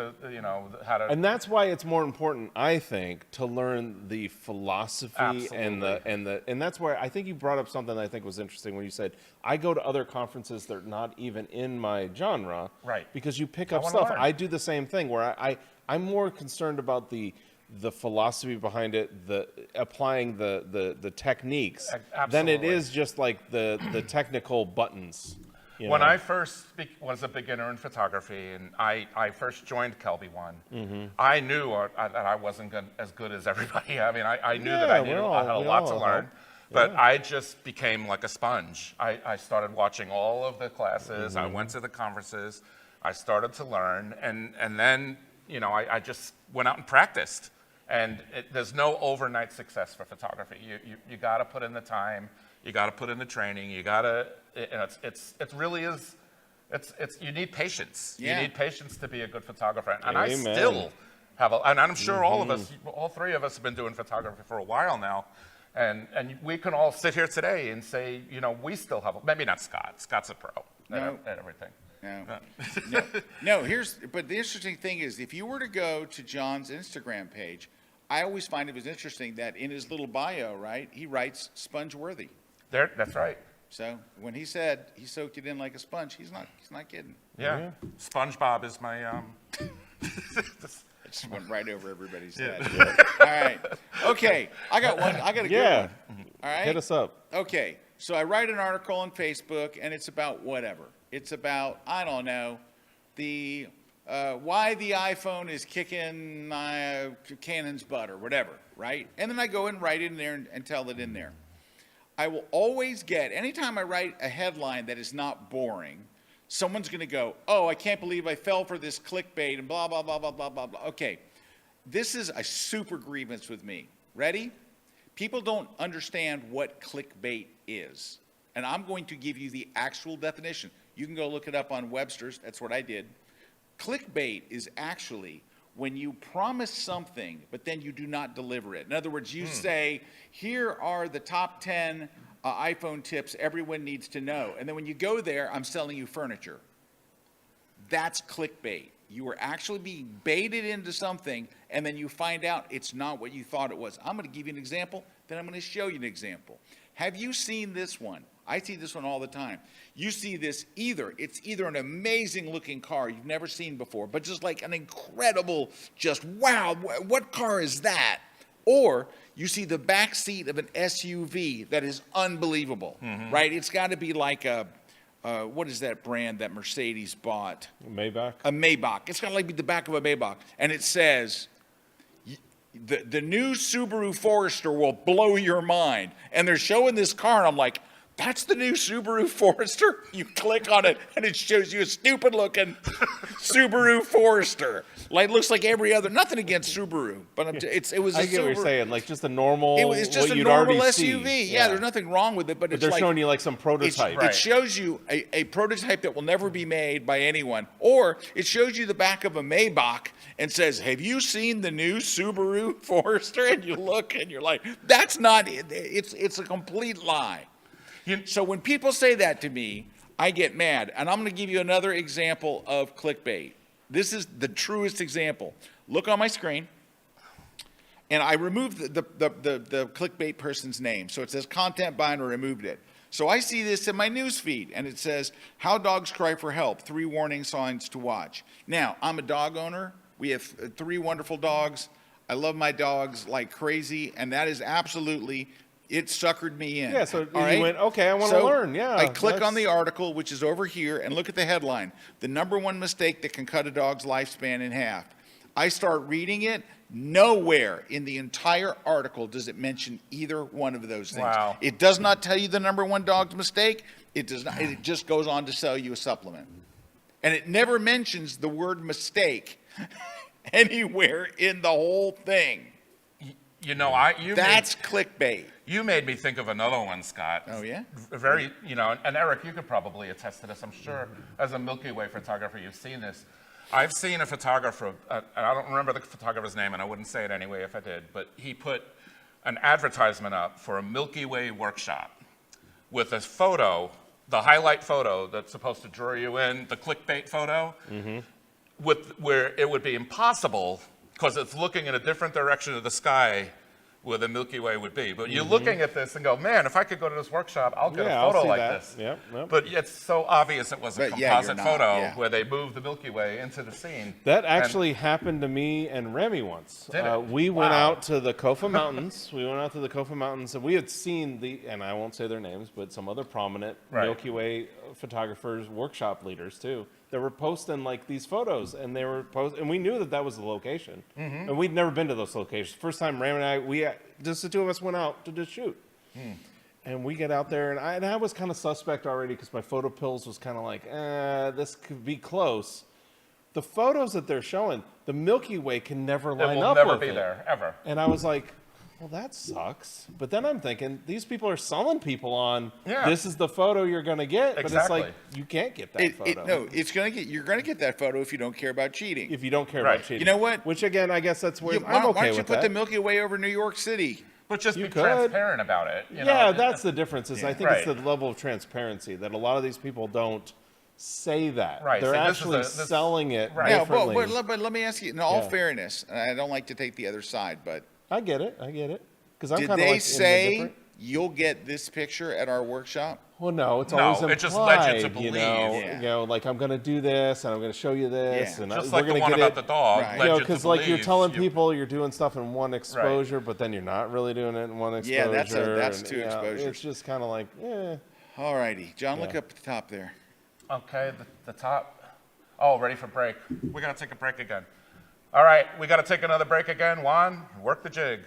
how to. And that's why it's more important, I think, to learn the philosophy Absolutely. and that's where I think you brought up something that I think was interesting when you said I go to other conferences that are not even in my genre, Right. Because you pick up wanna stuff. learn. I do the same thing where I'm more concerned about the philosophy behind it, applying the techniques, than it is just like the technical buttons. You When know? I first was a beginner in photography, and I first joined Kelby 1, I knew that I wasn't as good as everybody. I mean, I knew that I had a lot to learn, but I just became like a sponge. I started watching all of the classes. I went to the conferences. I started to learn, and then, you know, I just went out and practiced. And there's no overnight success for photography. You got to put in the time. You got to put in the training. You got to. It really is. You need patience. Yeah. You need patience to be a good photographer. And I Amen. still have and I'm sure all of us, all three of us, have been doing photography for a while now. And we can all sit here today and say, you know, we still have. Maybe not Scott. Scott's a pro at everything. No. But the interesting thing is, if you were to go to John's Instagram page, I always find it was interesting that in his little bio, right, he writes sponge-worthy. That's right. So when he said he soaked it in like a sponge, he's not kidding. Yeah. SpongeBob is my. It just went right over everybody's head. All right. Okay. I got one. I got a good one. All right. Hit us up. Okay. So I write an article on Facebook, and it's about whatever. It's about, I don't know, why the iPhone is kicking Canon's butt or whatever, right? And then I go and write it in there and tell it in there. I will always get, anytime I write a headline that is not boring, someone's going to go, oh, I can't believe I fell for this clickbait and blah, blah, blah, blah, blah, blah, blah. Okay, this is a super grievance with me. Ready? People don't understand what clickbait is. And I'm going to give you the actual definition. You can go look it up on Webster's. That's what I did. Clickbait is actually when you promise something, but then you do not deliver it. In other words, you say, here are the top 10 iPhone tips everyone needs to know. And then when you go there, I'm selling you furniture. That's clickbait. You are actually being baited into something, and then you find out it's not what you thought it was. I'm going to give you an example, then I'm going to show you an example. Have you seen this one? I see this one all the time. You see this it's either an amazing looking car you've never seen before, but just like an incredible, just wow, what car is that? Or you see the back seat of an SUV that is unbelievable, right? It's got to be like what is that brand that Mercedes bought? Maybach? A Maybach. It's got to be the back of a Maybach. And it says, the new Subaru Forester will blow your mind. And they're showing this car, and I'm like, that's the new Subaru Forester? You click on it, and it shows you a stupid-looking Subaru Forester. Like, looks like every other, nothing against Subaru, but it was a I get what you're saying, like just a normal, it's just what a you'd normal already SUV. see. Yeah, there's nothing wrong with it, but it's they're like, showing you like some prototype. it shows you a prototype that will never be made by anyone, or it shows you the back of a Maybach and says, have you seen the new Subaru Forester? And you look and you're like, that's not it. It's a complete lie. So when people say that to me, I get mad. And I'm going to give you another example of clickbait. This is the truest example. Look on my screen. and I removed the clickbait person's name. So it says content by, and I removed it. So I see this in my news feed, and it says, how dogs cry for help, 3 warning signs to watch. Now, I'm a dog owner. We have 3 wonderful dogs. I love my dogs like crazy, and that is absolutely, it suckered me in. Yeah, so All you right? went, okay, I want to learn. Yeah. I click on the article, which is over here, and look at the headline. The #1 mistake that can cut a dog's lifespan in half. I start reading it. Nowhere in the entire article does it mention either one of those things. Wow. It does not tell you the #1 dog's mistake. It does not. It just goes on to sell you a supplement. And it never mentions the word mistake anywhere in the whole thing. You know, That's clickbait. You made me think of another one, Scott. Oh, yeah? Very, you know, and Eric, you could probably attest to this. I'm sure as a Milky Way photographer, you've seen this. I've seen a photographer, and I don't remember the photographer's name, and I wouldn't say it anyway if I did, but he put an advertisement up for a Milky Way workshop with a photo, the highlight photo that's supposed to draw you in, the clickbait photo, where it would be impossible, because it's looking in a different direction of the sky where the Milky Way would be. But you're looking at this and go, man, if I could go to this workshop, I'll get a photo like this. Yep. But it's so obvious it was a But yeah, you're composite not, photo yeah. where they moved the Milky Way into the scene. That actually happened to me and Remy once. Did it? We went Wow. out to the Kofa Mountains. And we had seen and I won't say their names, but some other prominent Right. Milky Way photographers, workshop leaders too. They were posting like these photos, and and we knew that was the location, and we'd never been to those locations. First time Ram and I, just the 2 of us went out to just shoot, and we get out there, and I was kind of suspect already because my photo pills was kind of like, this could be close. The photos that they're showing, the Milky Way can never It line will up never with be it. there, ever. And I was like, well, that sucks. But then I'm thinking, these people are selling people on, this is the photo you're going to get. But it's like, you can't get that photo. You're going to get that photo if you don't care about cheating. If you don't care Right. about cheating. You know what? Which, again, I guess that's where Why I'm okay don't you with put that. the Milky Way over New York City? But just You be could. transparent about it. You Yeah, know? that's the difference. Is I think it's Right. the level of transparency that a lot of these people don't say that. Right, They're so this is actually this- selling it Right. Yeah, differently. but let me ask you, in all Yeah. fairness, and I don't like to take the other side, but I get it. Because I'm did kind of they like say indifferent. you'll get this picture at our workshop? Well, no, it's No, always implied. it just led you to believe. Yeah. You know, like I'm going to do this, and I'm going to show you this, Yeah. and Just we're like the going to one get about it. the dog Right. led You know, you to because like you're believe telling you- people you're doing stuff in one exposure, but then you're not really doing it in one exposure. Yeah, that's and, 2 you know, exposures. It's just kind of like, All righty. John, look Yeah. up at the top there. Okay, the top. Oh, ready for break. We're going to take a break again. All right, we got to take another break again. Juan, work the jig.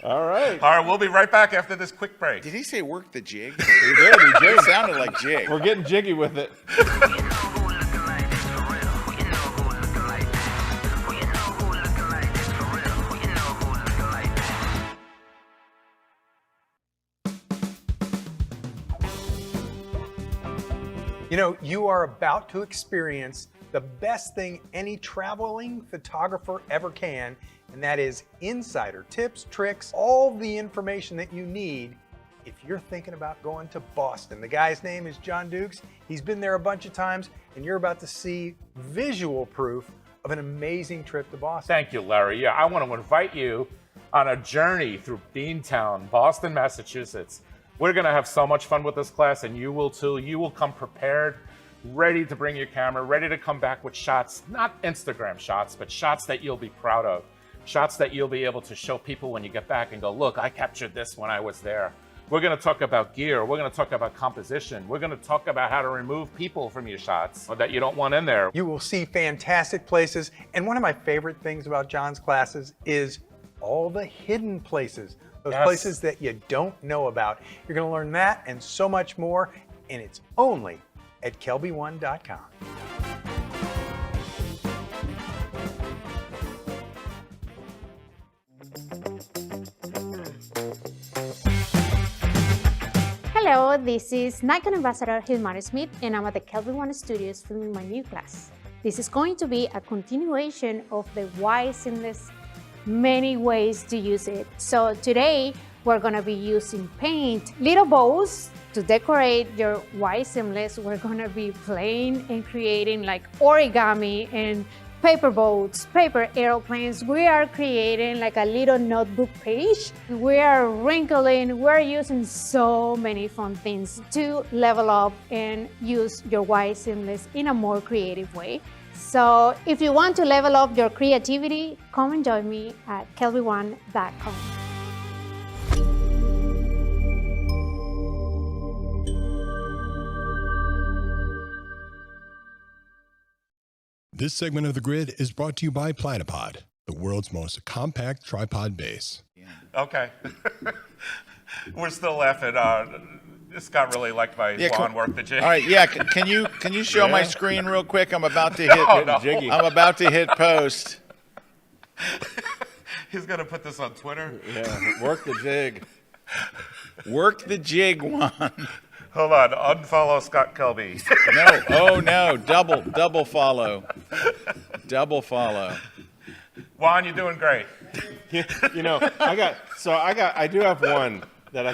all right. All right, we'll be right back after this quick break. Did he say work the jig? He did. He It jigged. sounded like jig. We're getting jiggy with it. You know, you are about to experience the best thing any traveling photographer ever can, and that is insider tips, tricks, all the information that you need if you're thinking about going to Boston. The guy's name is John Dukes. He's been there a bunch of times, and you're about to see visual proof of an amazing trip to Boston. Thank you, Larry. Yeah, I want to invite you on a journey through Beantown, Boston, Massachusetts. We're going to have so much fun with this class, and you will too. You will come prepared, ready to bring your camera, ready to come back with shots, not Instagram shots, but shots that you'll be proud of, shots that you'll be able to show people when you get back and go, look, I captured this when I was there. We're going to talk about gear. We're going to talk about composition. We're going to talk about how to remove people from your shots that you don't want in there. You will see fantastic places, and one of my favorite things about John's classes is all the hidden places, those Yes. places that you don't know about. You're going to learn that and so much more, and it's only at kelby1.com. Hello, this is Nikon Ambassador Hilmar Smith, and I'm at the Kelby Studios filming my new class. This is going to be a continuation of the why seamless many ways to use it. So today we're going to be using paint, little bows to decorate your why seamless. We're going to be playing and creating like origami and paper boats, paper airplanes. We are creating like a little notebook page. We are wrinkling, we're using so many fun things to level up and use your Y seamless in a more creative way. So if you want to level up your creativity, come and join me at kelby1.com. This segment of The Grid is brought to you by Platypod, the world's most compact tripod base. Okay. We're still laughing. Scott really liked my Juan work the jig. All right, yeah. Can you show my screen real quick? I'm about to hit. Jiggy. I'm about to hit post. He's gonna put this on Twitter. Yeah, work the jig. Work the jig, Juan. Hold on, unfollow Scott Kelby. No, oh no, double follow. Double follow. Juan, you're doing great. You know, I do have one that I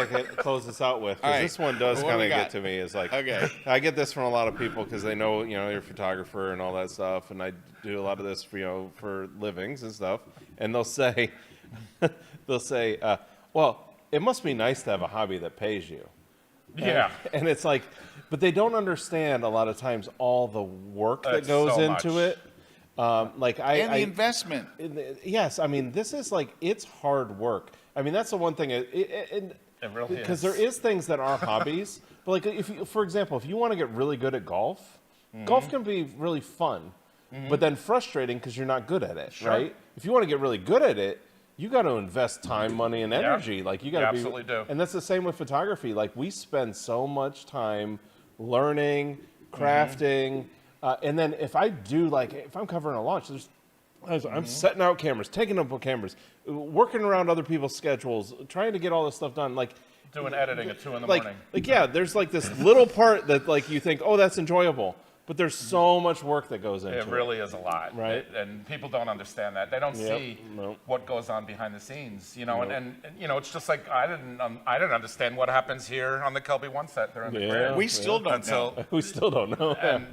could close this out with. All right. This one does What kind we of got? get to me. Is like, Okay. I get this from a lot of people because they know, you're a photographer and all that stuff, and I do a lot of this for, for livings and stuff. And they'll say, well, it must be nice to have a hobby that pays you. Yeah. And it's like, but they don't understand a lot of times all the work that That's goes so into much. it. And the investment. Yes, I mean, this is like, it's hard work. I mean, that's the one thing. It really because is. there is things that are hobbies, but like, if you, for example, if you want to get really good at golf, golf can be really fun, but then frustrating because you're not good at it, right? If you want to get really good at it, you got to invest time, money, and energy. Like you got to absolutely do. And that's the same with photography. Like we spend so much time learning, crafting, and then if I'm covering a launch, I'm setting out cameras, taking up cameras, working around other people's schedules, trying to get all this stuff done. Like Doing editing at 2 in the like, morning. like yeah, there's like this little part that like you think, oh, that's enjoyable, but there's so much work that goes into it. It really is a lot, Right. And people don't understand that. They don't see what goes on behind the scenes, and it's just like I didn't understand what happens here on the Kelby One set during the grid. We still don't know. We still don't know. And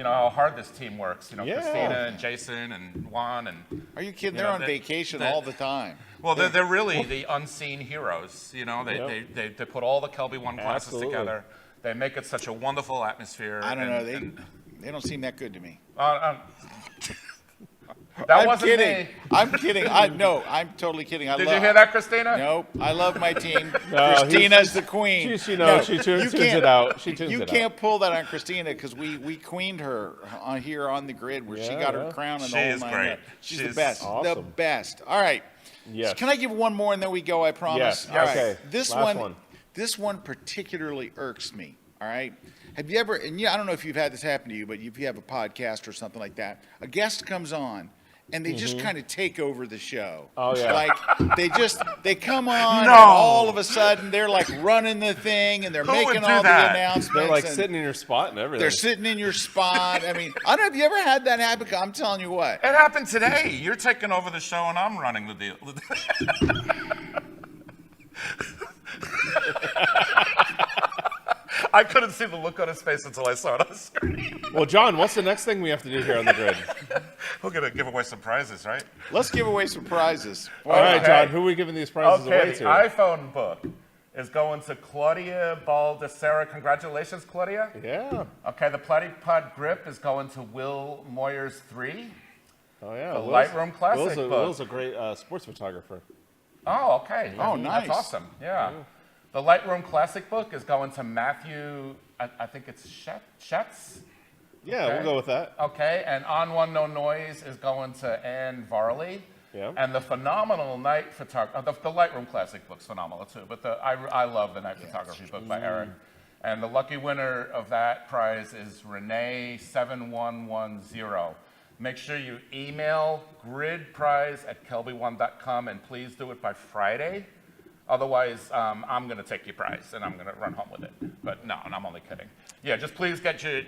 how hard this team works. Christina and Jason and Juan and. Are you kidding? You They're know, on vacation all the time. Well, they're really the unseen heroes. They put all the Kelby One classes Absolutely. together. They make it such a wonderful atmosphere. I don't know. They don't seem that good to me. That I'm wasn't kidding. me. I'm kidding. I'm totally kidding. Did you hear that, Christina? Nope. I love my team. No, Christina's the queen. She you tunes can't- it out. She tunes You it can't pull that on Christina because we queened her here on the grid where she got her crown and She the whole is nine great. yards. She's the She's best. The awesome. best. All right. Yes. Can I give one more and then we go? I promise. Yes. All right. Okay. This Last one. one. This one particularly irks me. All right. Have you ever? And I don't know if you've had this happen to you, but if you have a podcast or something like that, a guest comes on. And they just kind of take over the show. Oh, yeah. Like they come on and all of a sudden they're like running the thing and they're Who would making do all that? the announcements. They're like and sitting in your spot and everything. They're sitting in your spot. I mean, I don't know if you ever had that happen. I'm telling you what. It happened today. You're taking over the show and I'm running the deal. I couldn't see the look on his face until I saw it on the screen. Well, John, what's the next thing we have to do here on the grid? We're going to give away some prizes, right? Let's give away some prizes. All right, Okay. John, who are we giving these prizes away Okay, to? the iPhone book is going to Claudia Baldessera. Congratulations, Claudia. Yeah. Okay, the Platypod grip is going to Will Moyers 3. Oh, yeah. The Lightroom Classic book. Will's a great sports photographer. Oh, okay. Oh, nice. That's awesome. Yeah. The Lightroom Classic book is going to Matthew, I think it's Schetz. Yeah, Okay. we'll go with that. Okay, and On1 NoNoise is going to Ann Varley. Yeah. And the phenomenal night photography, the Lightroom Classic book's phenomenal too, but I love the night photography book by Eric. And the lucky winner of that prize is Renee7110. Make sure you email gridprize@kelby1.com and please do it by Friday. Otherwise, I'm going to take your prize and I'm going to run home with it. But no, and I'm only kidding. Yeah, just please get to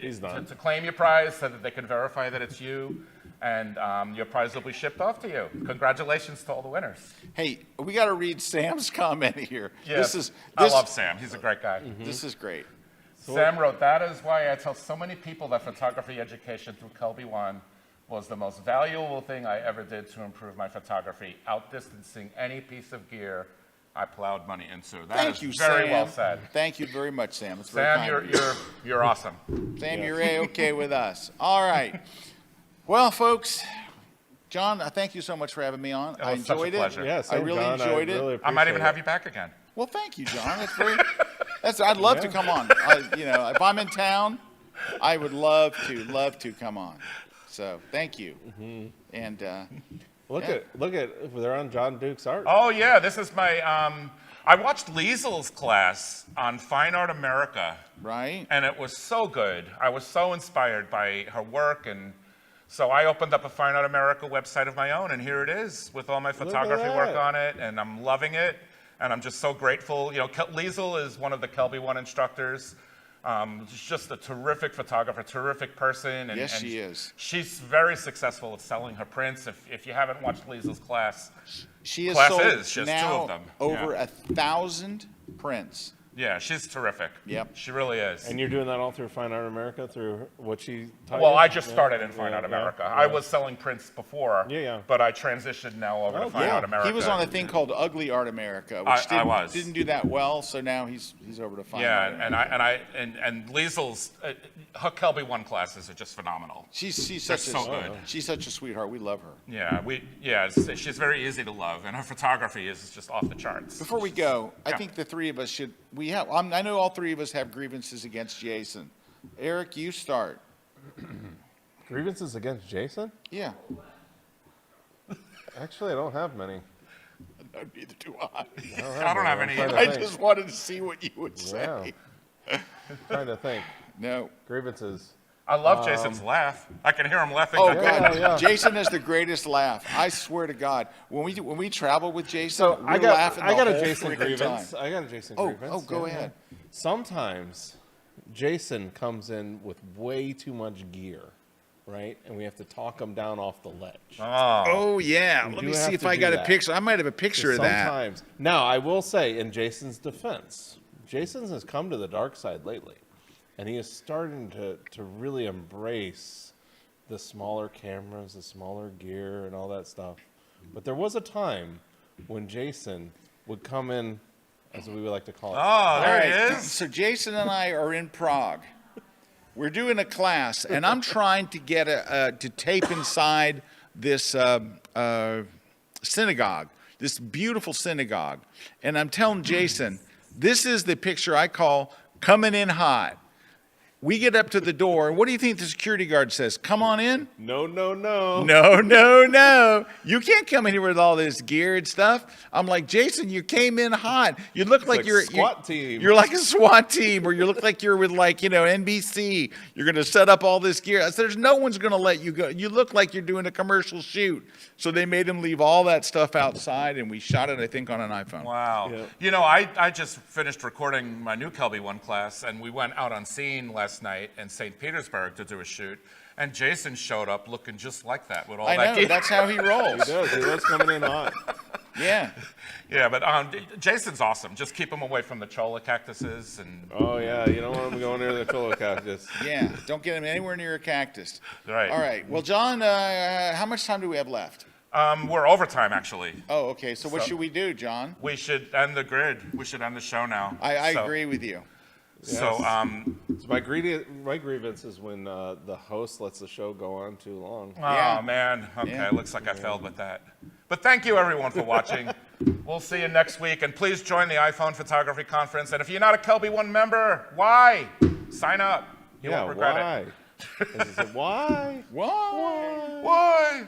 claim your prize so that they can verify that it's you, and your prize will be shipped off to you. Congratulations to all the winners. Hey, we got to read Sam's comment here. Yeah, I love Sam. He's a great guy. This is great. Sam wrote, "That is why I tell so many people that photography education through Kelby One was the most valuable thing I ever did to improve my photography, outdistancing any piece of gear I plowed money into. That is very well said. Thank you very much, Sam. It's very Sam, kind of you. you're awesome. Sam, you're A-okay with us. All right. Well, folks, John, thank you so much for having me on. I was such a enjoyed it. pleasure. Yeah, I same, really John. enjoyed it. Really I might even appreciate have it. you back again. Well, thank you, John. That's very. I'd love to come on. If I'm in town, I would love to come on. So thank you. And Look at they're on John Duke's art. Oh yeah, this is my. I watched Liesel's class on Fine Art America, right. and it was so good. I was so inspired by her work, and so I opened up a Fine Art America website of my own, and here it is with all my photography work on it, and I'm loving it, and I'm just so grateful. You know, Liesel is one of the Kelby 1 instructors. She's just a terrific photographer, terrific person. And, Yes, she is. She's very successful at selling her prints. If you haven't watched Liesel's class, She has classes, sold she has 2 now of them. over Yeah. 1,000 prints. Yeah, she's terrific. Yep. She really is. And you're doing that all through Fine Art America, through what she taught Well, you? I just started in Yeah, Fine Art yeah, America. yeah. I was selling prints before, Yeah. but I transitioned now over to Fine Art America. He was on a thing called Ugly Art America, which I was. didn't do that well. So now he's over to Fine Art. Yeah, and Liesel's her Kelby 1 classes are just phenomenal. She's They're such so good. She's such a sweetheart. We love her. Yeah, she's very easy to love, and her photography is just off the charts. Before we go, I Yeah. think the three of us should. I know all three of us have grievances against Jason. Eric, you start. Grievances against Jason? Yeah. Actually, I don't have many. Neither do I. I don't have any. trying to I think. just wanted to see what you would say. Trying to think. No. Grievances. I love Jason's laugh. I can hear him laughing. Oh back God, there. yeah. Jason has the greatest laugh. I swear to God, when we travel with Jason, So we're I got laughing a the whole Jason freaking grievance. time. I got a Jason Oh, grievance. go ahead. Sometimes Jason comes in with way too much gear, right? And we have to talk him down off the ledge. Oh yeah, let do me have see if to I do got a that. picture. I might have a picture of that. Sometimes. Now, I will say, in Jason's defense, Jason has come to the dark side lately, and he is starting to really embrace the smaller cameras, the smaller gear, and all that stuff. But there was a time when Jason would come in, as we would like to call it. Oh, there All he right, is. so Jason and I are in Prague. We're doing a class, and I'm trying to get to tape inside this synagogue, this beautiful synagogue. And I'm telling Jason, this is the picture I call coming in hot. We get up to the door, and what do you think the security guard says? Come on in? No, no, no. No. You can't come in here with all this gear and stuff. I'm like, Jason, you came in hot. You look like you're SWAT team. You're like a SWAT team, or you look like you're with NBC. You're going to set up all this gear. I said, there's no one's going to let you go. You look like you're doing a commercial shoot. So they made him leave all that stuff outside, and we shot it, I think, on an iPhone. Wow. Yeah. You know, I just finished recording my new Kelby 1 class, and we went out on scene last night in St. Petersburg to do a shoot, and Jason showed up looking just like that with all I that know, gear. that's how he rolls. He does. He was coming in hot. Yeah. Yeah, but Jason's awesome. Just keep him away from the cholla cactuses and. Oh, yeah. You don't want him going near the cholla cactus. Yeah, don't get him anywhere near a cactus. Right. All right. Well, John, how much time do we have left? We're overtime, actually. Oh, okay. So what should we do, John? We should end the grid. We should end the show now. I So- agree with you. So, So my grievance is when the host lets the show go on too long. Yeah. oh man, okay, Yeah. looks like I failed with that. But thank you everyone for watching. We'll see you next week, and please join the iPhone Photography Conference. And if you're not a Kelby 1 member, why? Sign up. You won't regret it. Why? Is it why? Why? Why?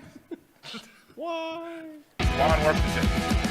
Why? Come on, work the shit.